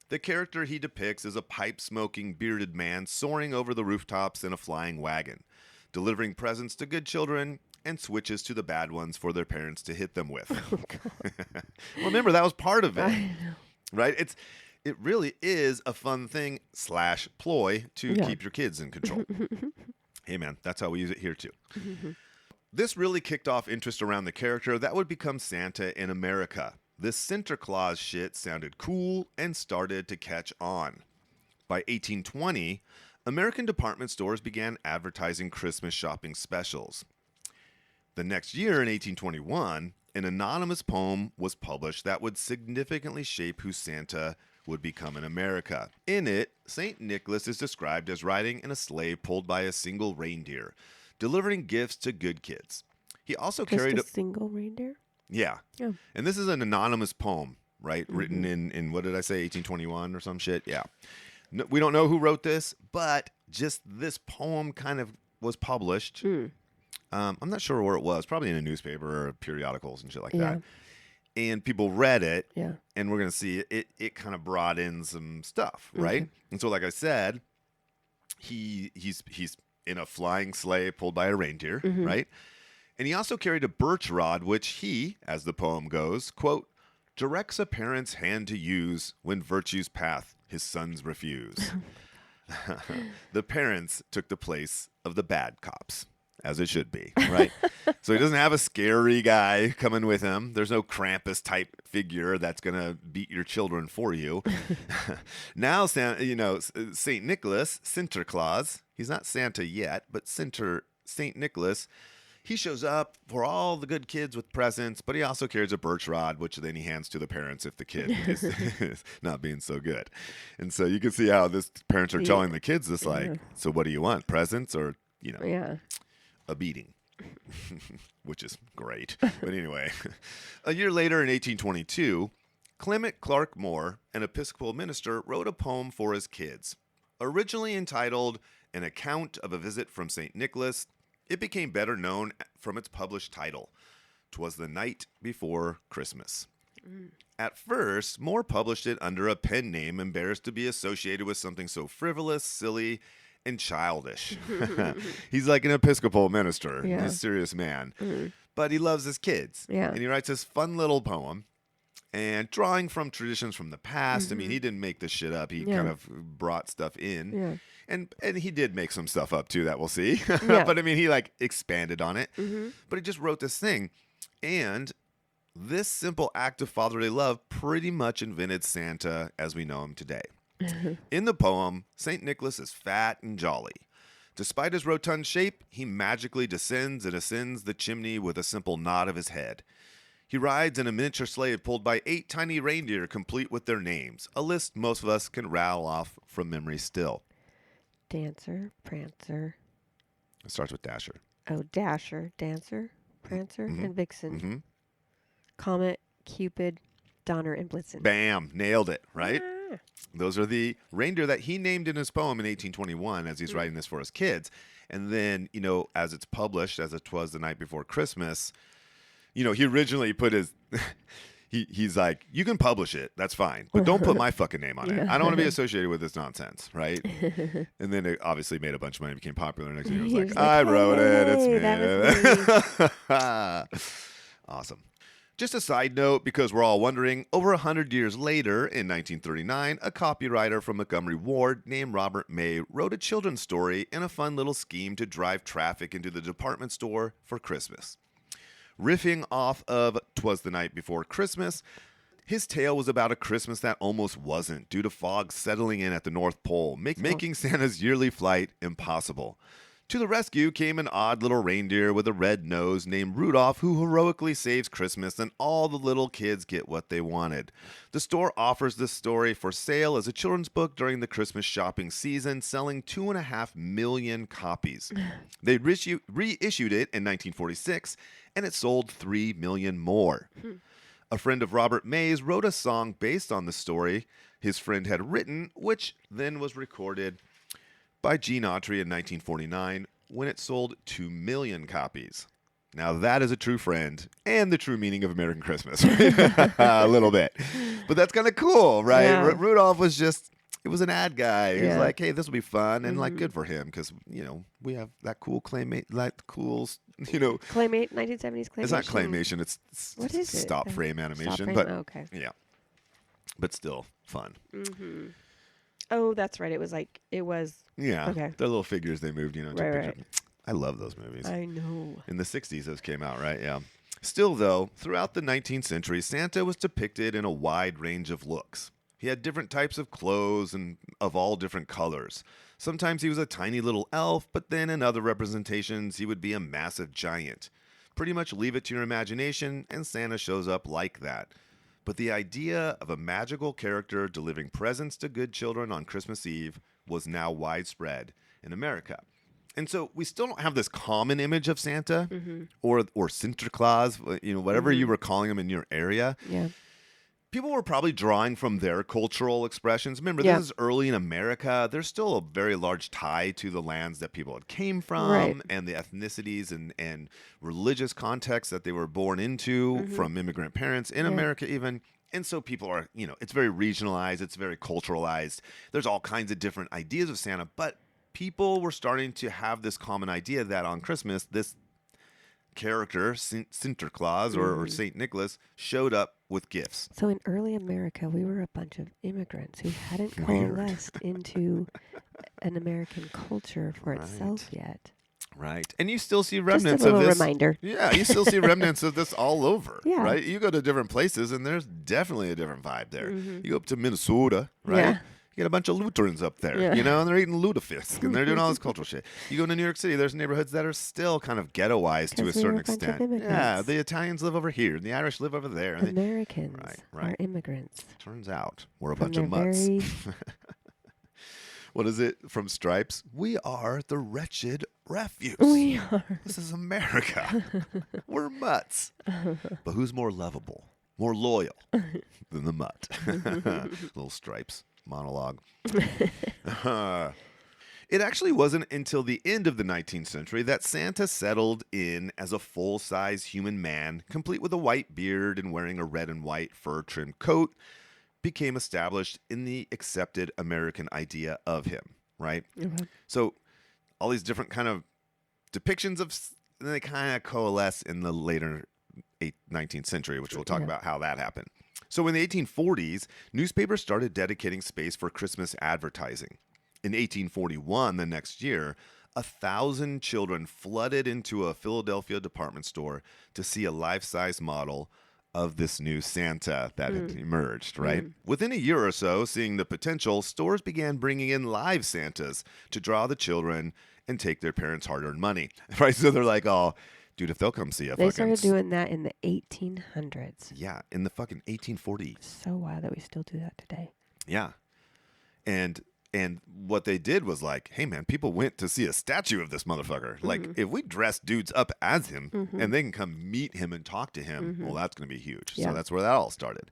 The character he depicts is a pipe-smoking, bearded man soaring over the rooftops in a flying wagon, delivering presents to good children and switches to the bad ones for their parents to hit them with. Oh, God. Well, remember, that was part of it, I know. right? It really is a fun thing / ploy to keep your kids in control. Hey, man, that's how we use it here, too. This really kicked off interest around the character that would become Santa in America. This Sinterklaas shit sounded cool and started to catch on. By 1820, American department stores began advertising Christmas shopping specials. The next year, in 1821, an anonymous poem was published that would significantly shape who Santa would become in America. In it, St. Nicholas is described as riding in a sleigh pulled by a single reindeer, delivering gifts to good kids. He also carried a single reindeer? Yeah. Oh. And this is an anonymous poem, right? Written in what did I say, 1821 or some shit? Yeah. No, we don't know who wrote this, but just this poem kind of was published. I'm not sure where it was. Probably in a newspaper or periodicals and shit like that. And people read it, and we're going to see it kind of brought in some stuff, right? And so, like I said, he's in a flying sleigh pulled by a reindeer, right? And he also carried a birch rod, which he, as the poem goes, quote, directs a parent's hand to use when virtue's path his sons refuse. The parents took the place of the bad cops. As it should be, right? So he doesn't have a scary guy coming with him. There's no Krampus type figure that's going to beat your children for you. Now, St. Nicholas, Sinterklaas, he's not Santa yet, but St. Nicholas, he shows up for all the good kids with presents, but he also carries a birch rod, which then he hands to the parents if the kid is not being so good. And so you can see how this parents are telling the kids this, like, so what do you want, presents or, a beating, which is great. But anyway, a year later in 1822, Clement Clark Moore, an Episcopal minister, wrote a poem for his kids. Originally entitled An Account of a Visit from St. Nicholas, it became better known from its published title, 'Twas the Night Before Christmas. At first, Moore published it under a pen name embarrassed to be associated with something so frivolous, silly, and childish. He's like an Episcopal minister. He's a serious man. But he loves his kids. And he writes this fun little poem and drawing from traditions from the past. I mean, he didn't make this shit up. He kind of brought stuff in. And he did make some stuff up too that we'll see. But I mean, he like expanded on it. But he just wrote this thing. And this simple act of fatherly love pretty much invented Santa as we know him today. In the poem, St. Nicholas is fat and jolly. Despite his rotund shape, he magically descends and ascends the chimney with a simple nod of his head. He rides in a miniature sleigh pulled by 8 tiny reindeer, complete with their names, a list most of us can rattle off from memory still. Dancer, Prancer. It starts with Dasher. Oh, Dasher, Dancer, Prancer, and Vixen. Comet, Cupid, Donner, and Blitzen. Bam! Nailed it, right? Those are the reindeer that he named in his poem in 1821 as he's writing this for his kids. And then, as it's published, as it was the night before Christmas, he originally put he's like, you can publish it, that's fine, but don't put my fucking name on it. I don't want to be associated with this nonsense, right? And then it obviously made a bunch of money, became popular. Next year, it was like, I wrote it. It's me. That was me. Awesome. Just a side note, because we're all wondering, over 100 years later, in 1939, a copywriter from Montgomery Ward named Robert May wrote a children's story in a fun little scheme to drive traffic into the department store for Christmas. Riffing off of 'Twas the Night Before Christmas, his tale was about a Christmas that almost wasn't, due to fog settling in at the North Pole, making Santa's yearly flight impossible. To the rescue came an odd little reindeer with a red nose named Rudolph, who heroically saves Christmas, and all the little kids get what they wanted. The store offers this story for sale as a children's book during the Christmas shopping season, selling 2.5 million copies. They reissued it in 1946, and it sold 3 million more. A friend of Robert May's wrote a song based on the story his friend had written, which then was recorded by Gene Autry in 1949 when it sold 2 million copies. Now that is a true friend and the true meaning of American Christmas. A little bit. But that's kind of cool, right? Yeah. Rudolph was just, it was an ad guy. He was Yeah. like, hey, this will be fun, and like good for him because, we have that cool claymate, Claymate, 1970s claymation. It's not claymation, it's What is it? stop frame animation. Stop frame? But okay. yeah, but still fun. Mm-hmm. Oh, that's right. It was. Yeah, Okay. they're little figures they moved, to Right, picture. I love those movies. I know. In the 60s, those came out, right? Yeah. Still, though, throughout the 19th century, Santa was depicted in a wide range of looks. He had different types of clothes and of all different colors. Sometimes he was a tiny little elf, but then in other representations, he would be a massive giant. Pretty much leave it to your imagination, and Santa shows up like that. But the idea of a magical character delivering presents to good children on Christmas Eve was now widespread in America. And so we still don't have this common image of Santa or Sinterklaas, whatever you were calling him in your area. Yeah. People were probably drawing from their cultural expressions. Remember, this is early in America. There's still a very large tie to the lands that people had came from and the ethnicities and religious contexts that they were born into from immigrant parents in America even. And so people are, it's very regionalized. It's very culturalized. There's all kinds of different ideas of Santa, but people were starting to have this common idea that on Christmas, this character, Sinterklaas or St. Nicholas, showed up with gifts. So in early America, we were a bunch of immigrants who hadn't coalesced into an American culture for itself yet. Right. And you still see remnants Just a of little this. reminder. Yeah, you still see remnants of this all over. Yeah. Right? You go to different places and there's definitely a different vibe there. You go up to Minnesota, right? Yeah. You get a bunch of Lutherans up there, and they're eating lutefisk and they're doing all this cultural shit. You go to New York City, there's neighborhoods that are still kind of ghettoized to a certain extent. Yeah, the Italians live over here, the Irish live over there. Americans Right. are immigrants. Turns out we're a From bunch of their mutts. very- What is it from Stripes? We are the wretched refuse. We are. This is America. We're mutts. But who's more lovable, more loyal than the mutt? Little Stripes monologue. It actually wasn't until the end of the 19th century that Santa settled in as a full-size human man, complete with a white beard and wearing a red and white fur-trimmed coat, became established in the accepted American idea of him, right? So all these different kind of depictions of, they kind of coalesce in the later 19th century, which we'll talk about how that happened. So in the 1840s, newspapers started dedicating space for Christmas advertising. In 1841, the next year, 1,000 children flooded into a Philadelphia department store to see a life-size model of this new Santa that had emerged, right? Within a year or so, seeing the potential, stores began bringing in live Santas to draw the children and take their parents' hard-earned money, right? So they're like, oh, dude, if they'll come see a They fucking... started doing that in the 1800s. Yeah, in the fucking 1840s. So wild that we still do that today. Yeah. And what they did was like, hey, man, people went to see a statue of this motherfucker. Like, if we dress dudes up as him and they can come meet him and talk to him, well, that's going to be huge. Yeah. So that's where that all started,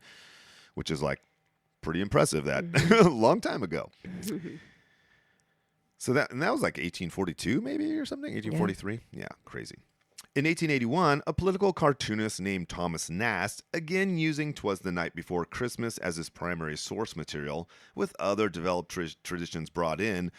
which is like pretty impressive that a long time ago. So that was like 1842 maybe or something, 1843. Yeah, crazy. In 1881, a political cartoonist named Thomas Nast, again using "'Twas the Night Before Christmas" as his primary source material, with other developed traditions brought in,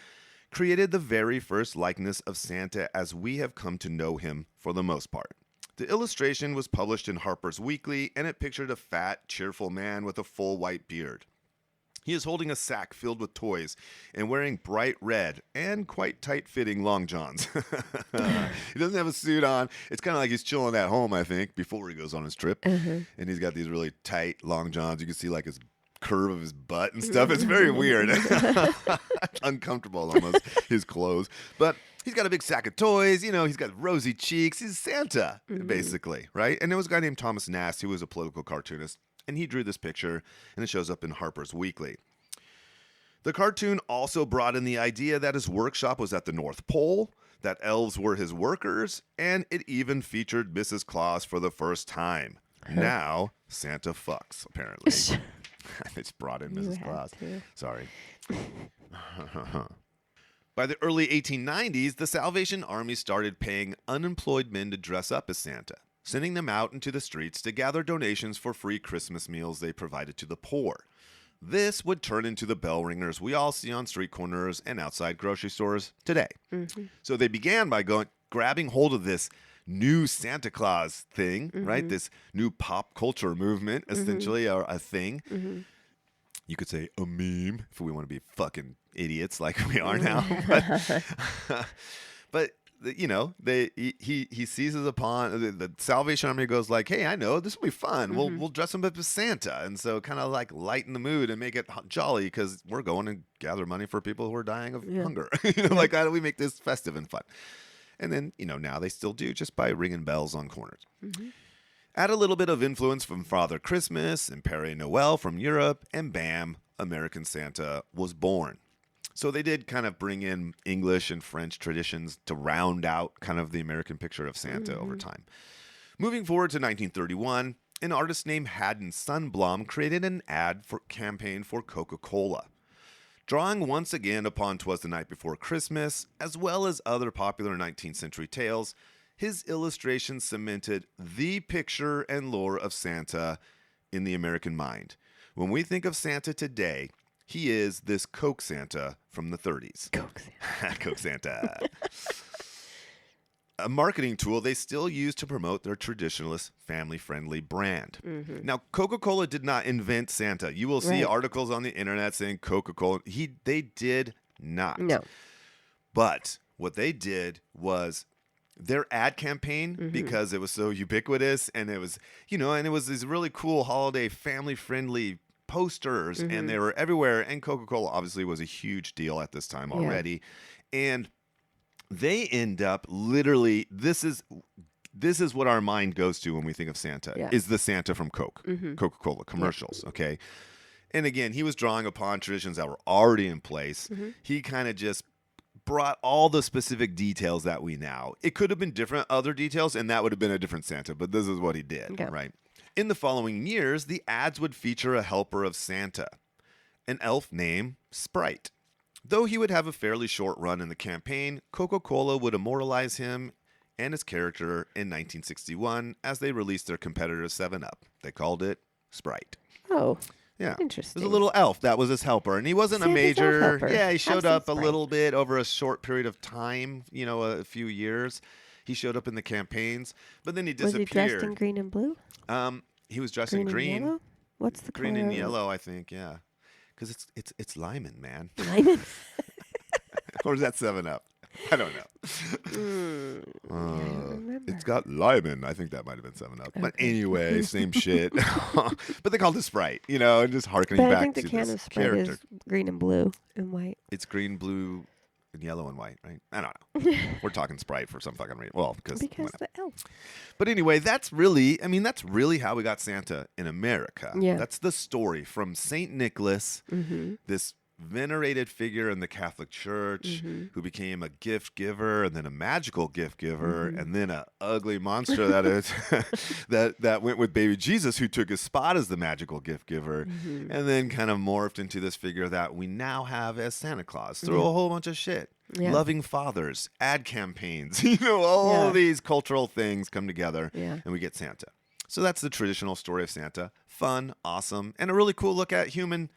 created the very first likeness of Santa as we have come to know him for the most part. The illustration was published in Harper's Weekly, and it pictured a fat, cheerful man with a full white beard. He is holding a sack filled with toys and wearing bright red and quite tight-fitting long johns. He doesn't have a suit on. It's kind of like he's chilling at home, I think, before he goes on his trip. And he's got these really tight long johns. You can see like his curve of his butt and stuff. It's very weird. Uncomfortable almost, his clothes. But he's got a big sack of toys. You know, he's got rosy cheeks. He's Santa, basically, right? And there was a guy named Thomas Nast who was a political cartoonist. And he drew this picture, and it shows up in Harper's Weekly. The cartoon also brought in the idea that his workshop was at the North Pole, that elves were his workers, and it even featured Mrs. Claus for the first time. Now, Santa fucks, apparently. It's brought in Mrs. Claus. Sorry. By the early 1890s, the Salvation Army started paying unemployed men to dress up as Santa, sending them out into the streets to gather donations for free Christmas meals they provided to the poor. This would turn into the bell ringers we all see on street corners and outside grocery stores today. So they began by grabbing hold of this new Santa Claus thing, right? This new pop culture movement, essentially, or a thing. You could say a meme if we want to be fucking idiots like we are now. But you know, he seizes upon the Salvation Army goes like, hey, I know this will be fun. We'll dress him up as Santa, and so kind of like lighten the mood and make it jolly because we're going to gather money for people who are dying of hunger. Like how do we make this festive and fun? And then now they still do just by ringing bells on corners. Add a little bit of influence from Father Christmas and Père Noël from Europe, and bam, American Santa was born. So they did kind of bring in English and French traditions to round out kind of the American picture of Santa over time. Moving forward to 1931, an artist named Haddon Sundblom created an ad campaign for Coca-Cola. Drawing once again upon "'Twas the Night Before Christmas," as well as other popular 19th century tales, his illustrations cemented the picture and lore of Santa in the American mind. When we think of Santa today, he is this Coke Santa from the 30s. Coke Santa. Coke Santa. A marketing tool they still use to promote their traditionalist, family-friendly brand. Now, Coca-Cola did not invent Santa. You will see articles on the internet saying Coca-Cola. They did not. No. But what they did was their ad campaign, because it was so ubiquitous, and it was, and it was these really cool holiday, family-friendly posters, and they were everywhere. And Coca-Cola obviously was a huge deal at this time already. And they end up literally, this is what our mind goes to when we think of Santa, is the Santa from Coca-Cola commercials, okay? And again, he was drawing upon traditions that were already in place. He kind of just brought all the specific details that we now. It could have been different other details, and that would have been a different Santa, but this is what he did, right? In the following years, the ads would feature a helper of Santa, an elf named Sprite. Though he would have a fairly short run in the campaign, Coca-Cola would immortalize him and his character in 1961 as they released their competitor 7-Up. They called it Sprite. Oh, yeah. Interesting. It was a little elf that was his helper, and he wasn't Santa's a major. helper. Yeah, he showed up a Sprite. little bit over a short period of time, a few years. He showed up in the campaigns, but then he disappeared. Was he dressed in green and blue? He was dressed in green. And yellow? What's the green color? and yellow, I think, yeah. Because it's Lyman, man. Lyman? Or is that 7-Up? I don't know. I don't remember. It's got Lyman. I think that might have been 7-Up. Okay. But anyway, same shit. But they called it Sprite, and just harkening But back I think to the can this of Sprite character. is green and blue and white. It's green, blue, and yellow and white, right? I don't know. We're talking Sprite for some fucking reason. Well, because the elf. But anyway, that's really how we got Santa in America. Yeah. That's the story from St. Nicholas, this venerated figure in the Catholic Church who became a gift giver and then a magical gift giver and then a ugly monster that is that went with baby Jesus, who took his spot as the magical gift giver and then kind of morphed into this figure that we now have as Santa Claus through a whole bunch of shit. Yeah. loving fathers, ad campaigns, all these cultural things come together and we get Santa. So that's the traditional story of Santa. Fun, awesome, and a really cool look at human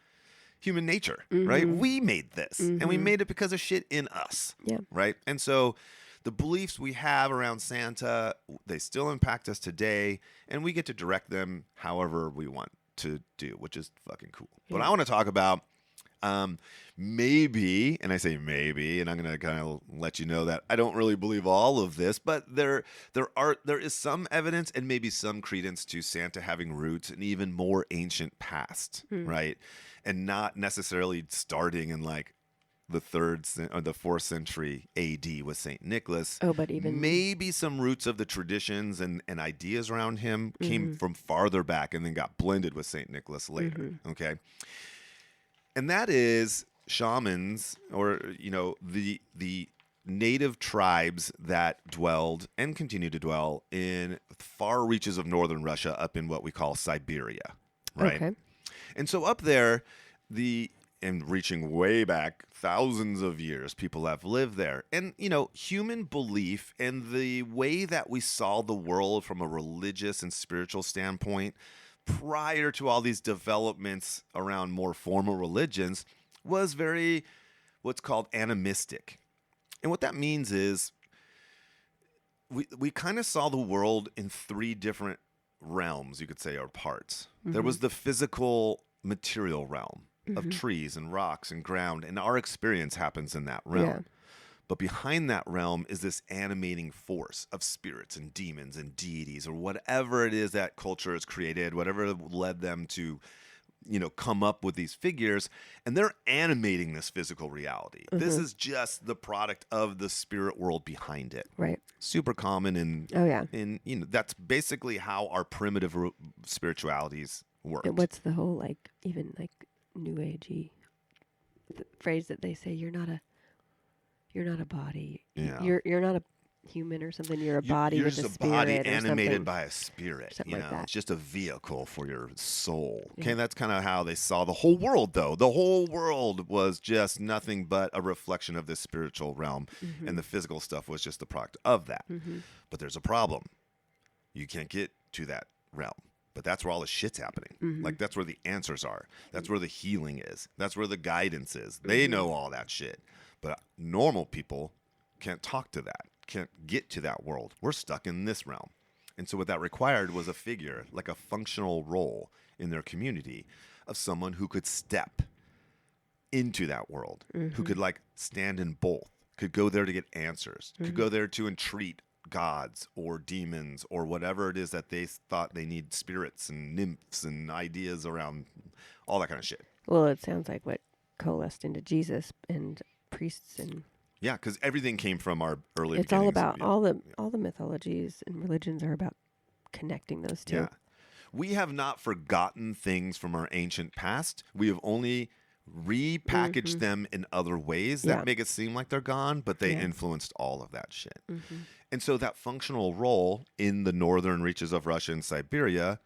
nature, right? We made this and we made it because of shit in us, right? And so the beliefs we have around Santa, they still impact us today, and we get to direct them however we want to do, which is fucking cool. But I want to talk about maybe, and I say maybe, and I'm going to kind of let you know that I don't really believe all of this, but there is some evidence and maybe some credence to Santa having roots in even more ancient past, right? And not necessarily starting in like the 4th century AD with Saint Nicholas. Oh, but even maybe some roots of the traditions and ideas around him came from farther back and then got blended with Saint Nicholas later. Okay. And that is shamans, or the native tribes that dwelled and continue to dwell in far reaches of northern Russia, up in what we call Siberia, right? Okay. And so up there, and reaching way back thousands of years, people have lived there. And, human belief and the way that we saw the world from a religious and spiritual standpoint prior to all these developments around more formal religions was very what's called animistic. And what that means is we kind of saw the world in 3 different realms, you could say, or parts. There was the physical material realm of trees and rocks and ground, and our experience happens in that realm. Yeah. But behind that realm is this animating force of spirits and demons and deities, or whatever it is that culture has created, whatever led them to, come up with these figures, and they're animating this physical reality. This is just the product of the spirit world behind it. Right. Super common in that's basically how our primitive spiritualities work. And what's the whole even New Agey phrase that they say? You're not a body. Yeah. You're not a human or something. You're a body you're with just a spirit, body or animated something. by a spirit. Something like that. It's just a vehicle for your soul. Yeah. Okay, that's kind of how they saw the whole world, though. The whole world was just nothing but a reflection of this spiritual realm, and the physical stuff was just the product of that. But there's a problem. You can't get to that realm. But that's where all the shit's happening. Like, that's where the answers are. That's where the healing is. That's where the guidance is. They know all that shit. But normal people can't talk to that, can't get to that world. We're stuck in this realm. And so what that required was a figure, like a functional role in their community of someone who could step into that world, who could stand in both, could go there to get answers, could go there to entreat gods or demons or whatever it is that they thought they need, spirits and nymphs and ideas around, all that kind of shit. Well, it sounds like what coalesced into Jesus and priests and because everything came from our early. It's all about all the mythologies and religions are about connecting those two. Yeah, we have not forgotten things from our ancient past. We have only repackaged them in other ways that make it seem like they're gone, but they influenced all of that shit. And so that functional role in the northern reaches of Russia and Siberia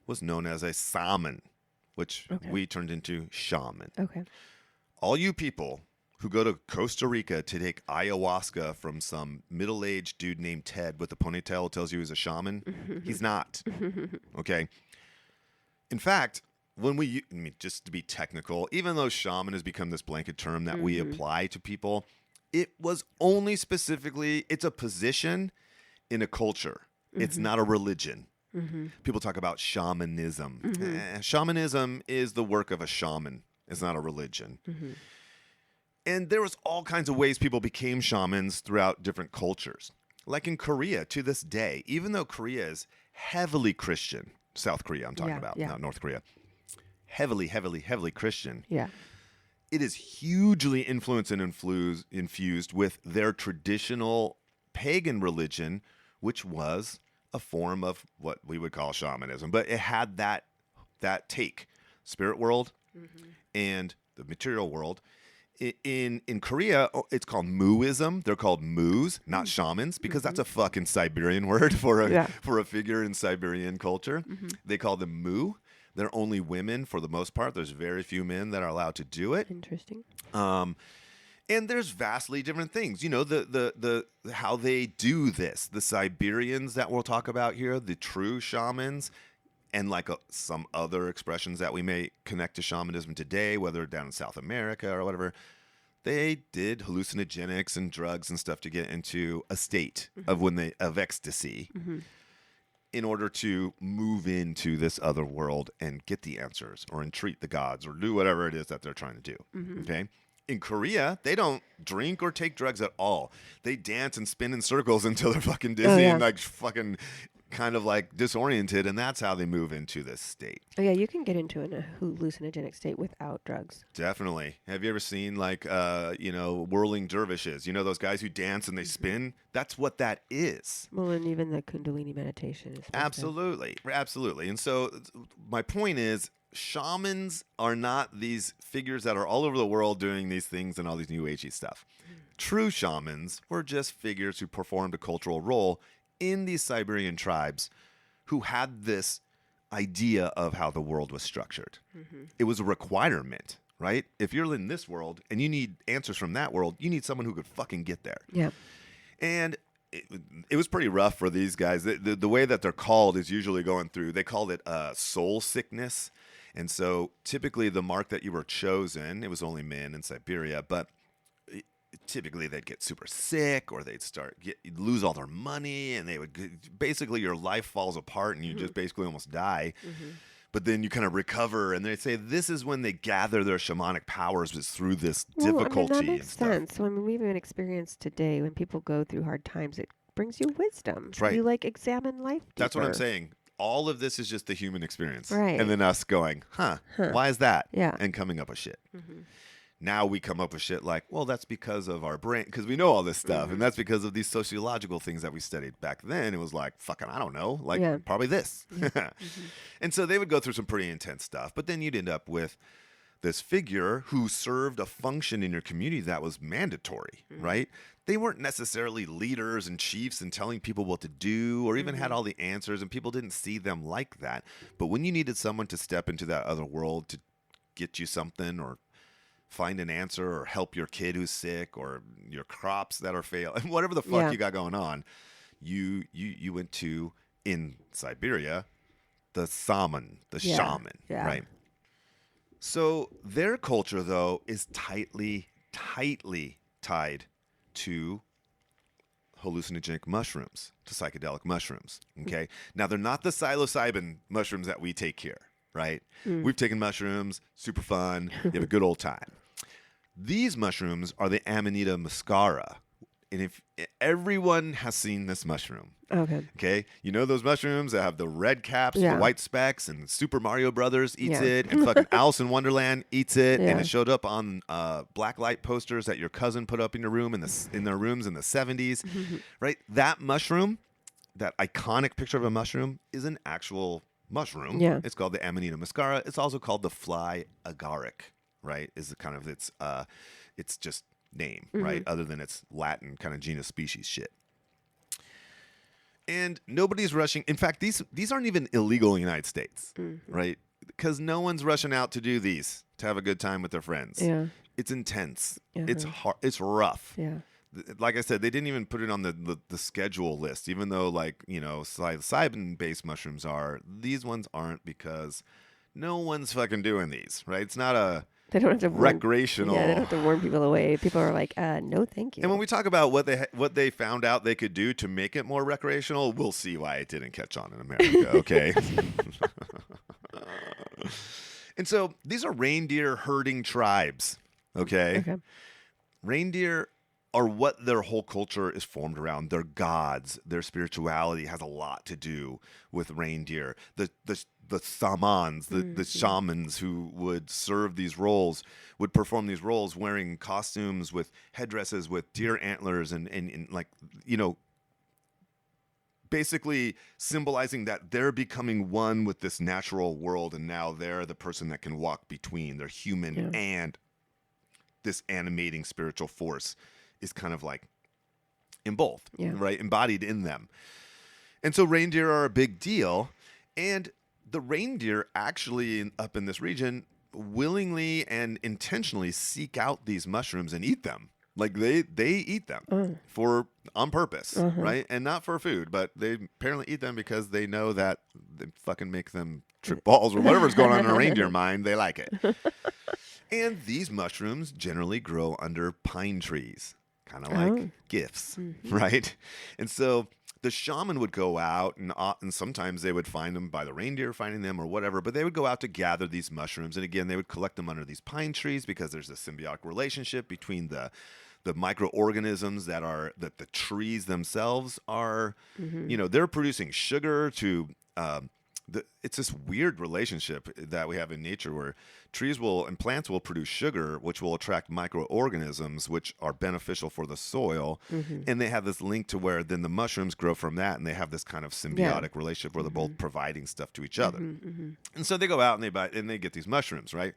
was known as a shaman, which we turned into shaman. Okay. All you people who go to Costa Rica to take ayahuasca from some middle-aged dude named Ted with a ponytail who tells you he's a shaman, he's not. Okay? In fact, just to be technical, even though shaman has become this blanket term that we apply to people, it was only specifically, it's a position in a culture. It's not a religion. People talk about shamanism. Shamanism is the work of a shaman. It's not a religion. And there was all kinds of ways people became shamans throughout different cultures. Like in Korea to this day, even though Korea is heavily Christian, South Korea I'm talking about, not North Korea, heavily Christian. Yeah. It is hugely influenced and infused with their traditional pagan religion, which was a form of what we would call shamanism. But it had that take, spirit world and the material world. In Korea, it's called Muism. They're called Mus, not shamans, because that's a fucking Siberian word for a figure in Siberian culture. They call them Mu. They're only women for the most part. There's very few men that are allowed to do it. Interesting. And there's vastly different things. You know, the how they do this. The Siberians that we'll talk about here, the true shamans, and like some other expressions that we may connect to shamanism today, whether down in South America or whatever, they did hallucinogenics and drugs and stuff to get into a state of ecstasy in order to move into this other world and get the answers or entreat the gods or do whatever it is that they're trying to do. Okay. In Korea, they don't drink or take drugs at all. They dance and spin in circles until they're fucking dizzy and like fucking kind of like disoriented, and that's how they move into this state. Oh yeah, you can get into a hallucinogenic state without drugs. Definitely. Have you ever seen like whirling dervishes? You know those guys who dance and they spin? That's what that is. Well, and even the Kundalini meditation is absolutely. And so my point is, shamans are not these figures that are all over the world doing these things and all these new agey stuff. True shamans were just figures who performed a cultural role in these Siberian tribes who had this idea of how the world was structured. It was a requirement, right? If you're in this world and you need answers from that world, you need someone who could fucking get there. Yeah. And it was pretty rough for these guys. The way that they're called is usually going through, they called it soul sickness. And so typically the mark that you were chosen, it was only men in Siberia, but typically they'd get super sick or they'd lose all their money, and they would basically your life falls apart and you just basically almost die. But then you kind of recover, and they say this is when they gather their shamanic powers, was through this difficulty. That makes sense. So, we even experience today when people go through hard times, it brings you wisdom. That's right. You examine life deeper. That's what I'm saying. All of this is just the human experience. Right. And then us going, why is that? Yeah. And coming up with shit. Now we come up with shit like, well, that's because of our brain, because we know all this stuff, and that's because of these sociological things that we studied. Back then, it was like, fucking, I don't know, probably this. And so they would go through some pretty intense stuff, but then you'd end up with this figure who served a function in your community that was mandatory, right? They weren't necessarily leaders and chiefs and telling people what to do or even had all the answers, and people didn't see them like that. But when you needed someone to step into that other world to get you something or find an answer or help your kid who's sick or your crops that are failing, whatever the fuck you got going on, you went to, in Siberia, the shaman, right? So their culture, though, is tightly tied to hallucinogenic mushrooms, to psychedelic mushrooms, okay? Now, they're not the psilocybin mushrooms that we take here, right? We've taken mushrooms, super fun, you have a good old time. These mushrooms are the Amanita muscaria. And if everyone has seen this mushroom, okay, you know those mushrooms that have the red caps, the white specks, and Super Mario Brothers eats it, and fucking Alice in Wonderland eats it, and it showed up on black light posters that your cousin put up in your room in their rooms in the 70s, right? That mushroom, that iconic picture of a mushroom, is an actual mushroom. Yeah. It's called the Amanita muscaria. It's also called the fly agaric, right? Is the kind of it's just name, right? Other than its Latin kind of genus species shit. And nobody's rushing. In fact, these aren't even illegal in the United States, right? Because no one's rushing out to do these to have a good time with their friends. Yeah. It's intense. It's hard. It's rough. Yeah. Like I said, they didn't even put it on the schedule list, even though psilocybin-based mushrooms are. These ones aren't, because no one's fucking doing these, right? It's not they don't have to recreational. They don't have to warn people away. People are like, no, thank you. And when we talk about what they found out they could do to make it more recreational, we'll see why it didn't catch on in America, okay? And so these are reindeer herding tribes, okay? Reindeer are what their whole culture is formed around. Their gods, their spirituality has a lot to do with reindeer. The shamans, the shamans who would serve these roles, would perform these roles wearing costumes with headdresses with deer antlers and basically symbolizing that they're becoming one with this natural world, and now they're the person that can walk between. They're human and this animating spiritual force is kind of like in both, right? Embodied in them. And so reindeer are a big deal. And the reindeer actually up in this region willingly and intentionally seek out these mushrooms and eat them, Like they eat them on purpose, right? And not for food, but they apparently eat them because they know that they fucking make them trip balls or whatever's going on in a reindeer mind. They like it. And these mushrooms generally grow under pine trees, kind of like gifts, right? And so the shaman would go out, and sometimes they would find them by the reindeer finding them or whatever, but they would go out to gather these mushrooms. And again, they would collect them under these pine trees because there's a symbiotic relationship between the microorganisms that the trees themselves are, they're producing sugar to, it's this weird relationship that we have in nature where trees and plants will produce sugar, which will attract microorganisms, which are beneficial for the soil. And they have this link to where then the mushrooms grow from that, and they have this kind of symbiotic relationship where they're both providing stuff to each other. And so they go out and they buy, and they get these mushrooms, right?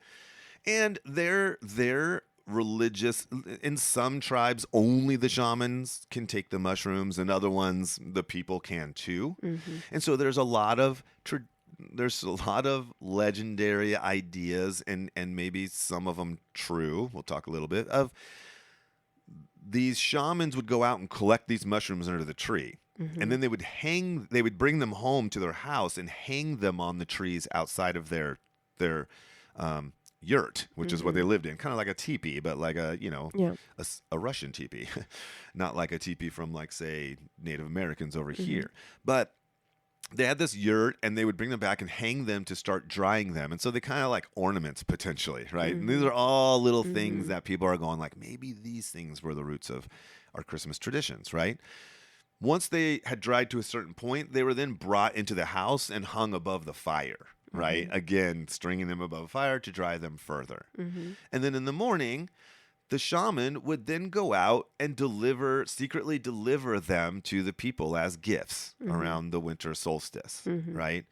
And they're religious. In some tribes, only the shamans can take the mushrooms, and other ones the people can too. And so there's a lot of legendary ideas, and maybe some of them true. We'll talk a little bit of these shamans would go out and collect these mushrooms under the tree. And then they would bring them home to their house and hang them on the trees outside of their yurt, which is what they lived in, kind of like a teepee, but like a Russian teepee, not like a teepee from, like, say, Native Americans over here. But they had this yurt, and they would bring them back and hang them to start drying them. And so they kind of like ornaments potentially, right? And these are all little things that people are going like, maybe these things were the roots of our Christmas traditions, right? Once they had dried to a certain point, they were then brought into the house and hung above the fire. Right? Again, stringing them above a fire to dry them further. And then in the morning, the shaman would then go out and secretly deliver them to the people as gifts around the winter solstice, right?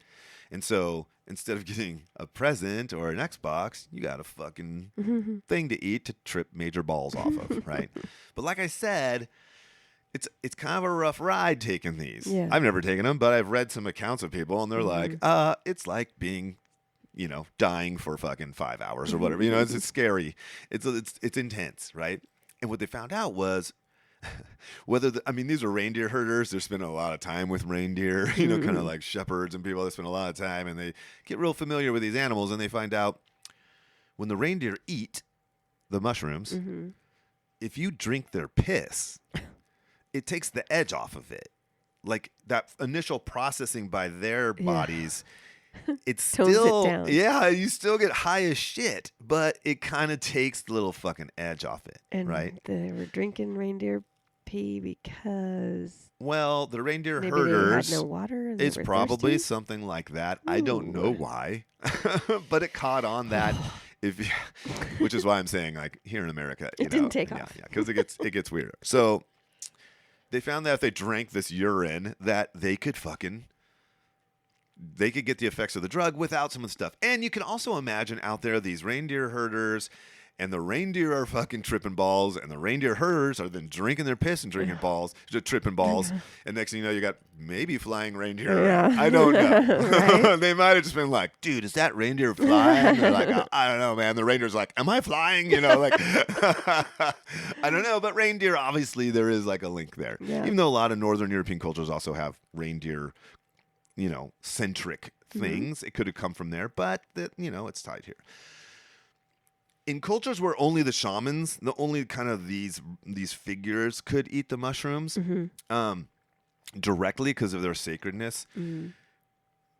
And so instead of getting a present or an Xbox, you got a fucking thing to eat to trip major balls off of, right? But like I said, it's kind of a rough ride taking these. I've never taken them, but I've read some accounts of people, and they're like, it's like being, dying for fucking 5 hours or whatever. It's scary. It's intense, right? And what they found out was these are reindeer herders. They're spending a lot of time with reindeer, kind of like shepherds and people that spend a lot of time, and they get real familiar with these animals, and they find out when the reindeer eat the mushrooms, if you drink their piss, it takes the edge off of it. Like that initial processing by their bodies, it's still, you still get high as shit, but it kind of takes the little fucking edge off it, right? They were drinking reindeer pee because... Well, the reindeer herders... They had no water and they it's were probably thirsty? something like that. I don't know why, but it caught on that... which is why I'm saying, like, here in America... It didn't take off. Yeah, because it gets weirder. So... They found that if they drank this urine, that they could get the effects of the drug without some of the stuff. And you can also imagine out there these reindeer herders, and the reindeer are fucking tripping balls, and the reindeer herders are then drinking their piss and drinking balls, tripping balls. And next thing you know, you got maybe flying reindeer. I don't know. They might have just been like, dude, is that reindeer flying? They're like, I don't know, man. The reindeer's like, am I flying? Like, I don't know. But reindeer, obviously, there is like a link there. Yeah. Even though a lot of Northern European cultures also have reindeer, centric things. It could have come from there, but it's tied here. In cultures where only the shamans, the only kind of these figures could eat the mushrooms directly because of their sacredness,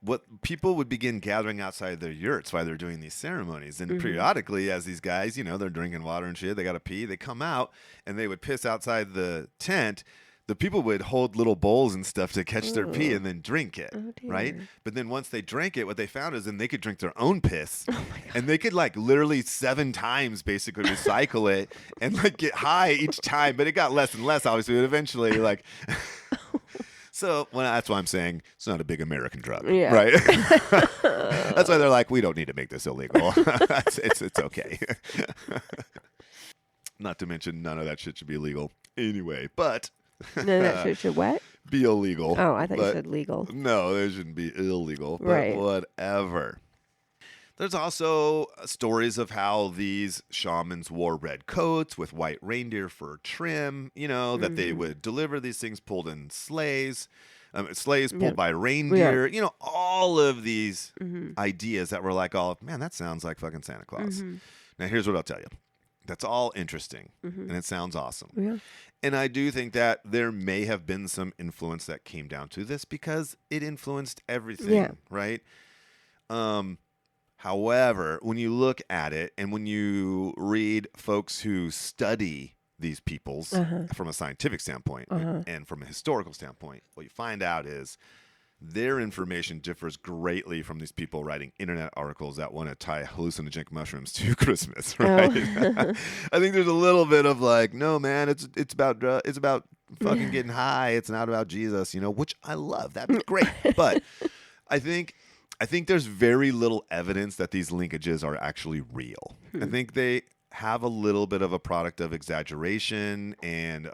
what people would begin gathering outside their yurts while they're doing these ceremonies. And periodically, as these guys, they're drinking water and shit, they got to pee, they come out and they would piss outside the tent. The people would hold little bowls and stuff to catch their pee and then drink it, right? But then once they drank it, what they found is then they could drink their own piss, and they could like literally 7 times basically recycle it and like get high each time. But it got less and less, obviously. But eventually, like, so that's why I'm saying it's not a big American drug, right? That's why they're like, we don't need to make this illegal. It's okay. Not to mention, none of that shit should be illegal anyway. But. No, that should what? Be illegal. Oh, I thought you said legal. No, it shouldn't be illegal. But whatever. There's also stories of how these shamans wore red coats with white reindeer fur trim, that they would deliver these things pulled in sleighs, sleighs pulled by reindeer, all of these ideas that were like, oh, man, that sounds like fucking Santa Claus. Now, here's what I'll tell you. That's all interesting, and it sounds awesome. Yeah. And I do think that there may have been some influence that came down to this because it influenced everything, right? However, when you look at it and when you read folks who study these peoples from a scientific standpoint and from a historical standpoint, what you find out is their information differs greatly from these people writing internet articles that want to tie hallucinogenic mushrooms to Christmas, right? Oh. I think there's a little bit of like, no, man, it's about fucking getting high. It's not about Jesus, which I love. That'd be great. But I think there's very little evidence that these linkages are actually real. I think they have a little bit of a product of exaggeration, and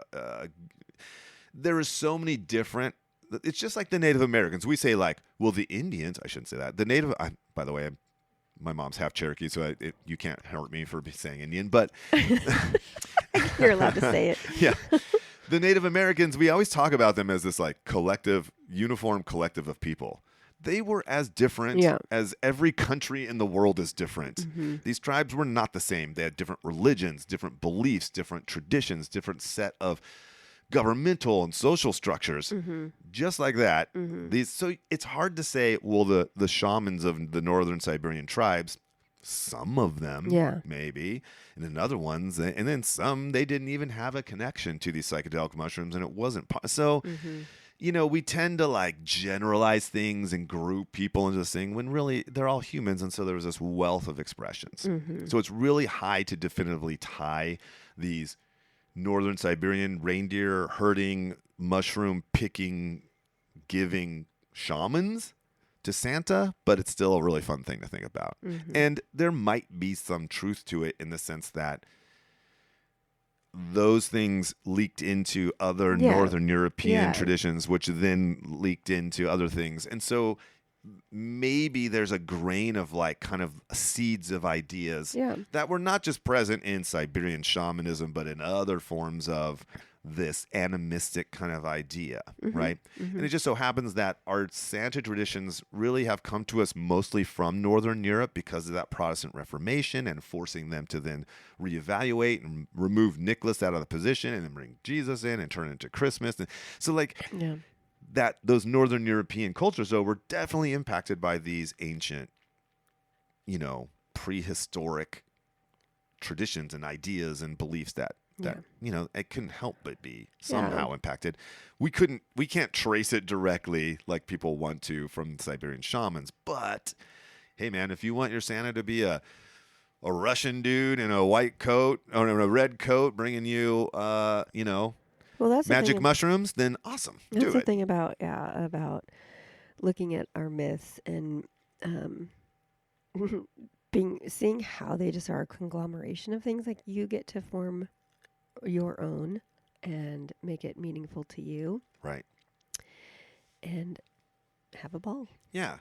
there are so many different. It's just like the Native Americans. We say like, well, the Indians. I shouldn't say that. The Native. By the way, my mom's half Cherokee, so you can't hurt me for saying Indian. But you're allowed to say it. Yeah. The Native Americans. We always talk about them as this like collective, uniform collective of people. They were as different as every country in the world is different. These tribes were not the same. They had different religions, different beliefs, different traditions, different set of governmental and social structures, just like that. So it's hard to say, well, the shamans of the northern Siberian tribes, some of them maybe, and then other ones, and then some, they didn't even have a connection to these psychedelic mushrooms, and it wasn't. So, we tend to like generalize things and group people into this thing when really they're all humans, and so there's this wealth of expressions. So it's really high to definitively tie these northern Siberian reindeer herding, mushroom picking, giving shamans to Santa, but it's still a really fun thing to think about. And there might be some truth to it in the sense that those things leaked into other Northern European traditions, which then leaked into other things. And so maybe there's a grain of like kind of seeds of ideas that were not just present in Siberian shamanism, but in other forms of this animistic kind of idea, right? And it just so happens that our Santa traditions really have come to us mostly from Northern Europe because of that Protestant Reformation and forcing them to then reevaluate and remove Nicholas out of the position and then bring Jesus in and turn it into Christmas. And so like that those Northern European cultures, though, were definitely impacted by these ancient, prehistoric traditions and ideas and beliefs that it couldn't help but be somehow impacted. We can't trace it directly like people want to from Siberian shamans, but hey man, if you want your Santa to be a Russian dude in a white coat or in a red coat bringing you well, that's magic mushrooms, then awesome. That's the thing about looking at our myths and seeing how they just are a conglomeration of things. Like you get to form your own and make it meaningful to you, right? And have a ball. Yeah.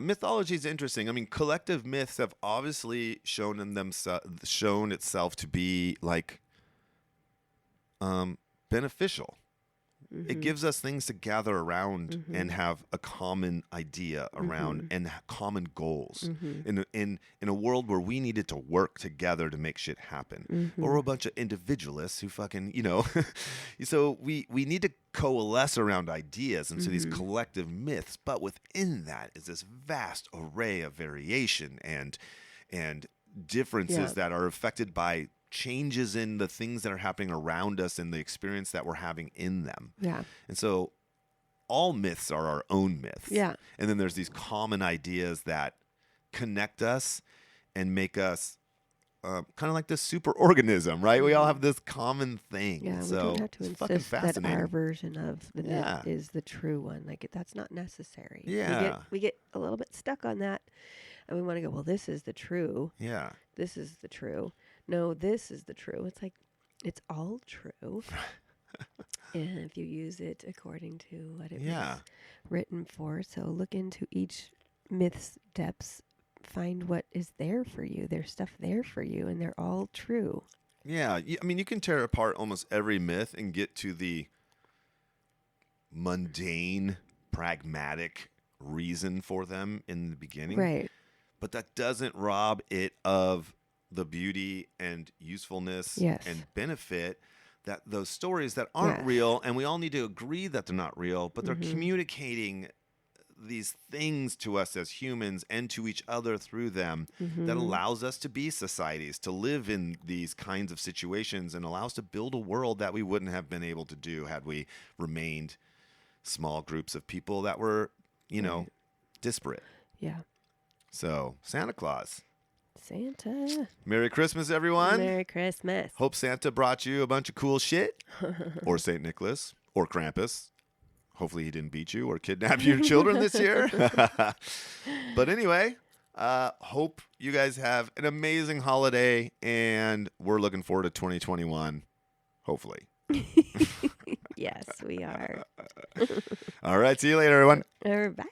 Mythology is interesting. I mean, collective myths have obviously shown itself to be like beneficial. It gives us things to gather around and have a common idea around and common goals in a world where we needed to work together to make shit happen. Or a bunch of individualists who fucking, so we need to coalesce around ideas and so these collective myths, but within that is this vast array of variation and differences that are affected by changes in the things that are happening around us and the experience that we're having in them. Yeah. And so all myths are our own myths. Yeah. And then there's these common ideas that connect us and make us kind of like this super organism, right? We all have this common thing. Yeah, so we don't have to insist that our version of the myth is the true one. Like that's not necessary. Yeah. We get a little bit stuck on that and we want to go, well, this is the true. Yeah. This is the true. No, this is the true. It's like, it's all true. And if you use it according to what it was written for. So look into each myth's depths find what is there for you. There's stuff there for you, and they're all true. Yeah. I mean, you can tear apart almost every myth and get to the mundane, pragmatic reason for them in the beginning. Right. But that doesn't rob it of the beauty and usefulness Yes. and benefit that those stories that aren't Yes. real, and we all need to agree that they're not real, but they're Mhm. communicating these things to us as humans and to each other through them that allows us to be societies, to live in these kinds of situations, and allow us to build a world that we wouldn't have been able to do had we remained small groups of people that were, Right. disparate. Yeah. So, Santa Claus. Santa. Merry Christmas, everyone. Merry Christmas. Hope Santa brought you a bunch of cool shit. Or St. Nicholas. Or Krampus. Hopefully he didn't beat you or kidnap your children this year. But anyway, hope you guys have an amazing holiday, and we're looking forward to 2021, hopefully. Yes, we are. All right, see you later, everyone. Bye.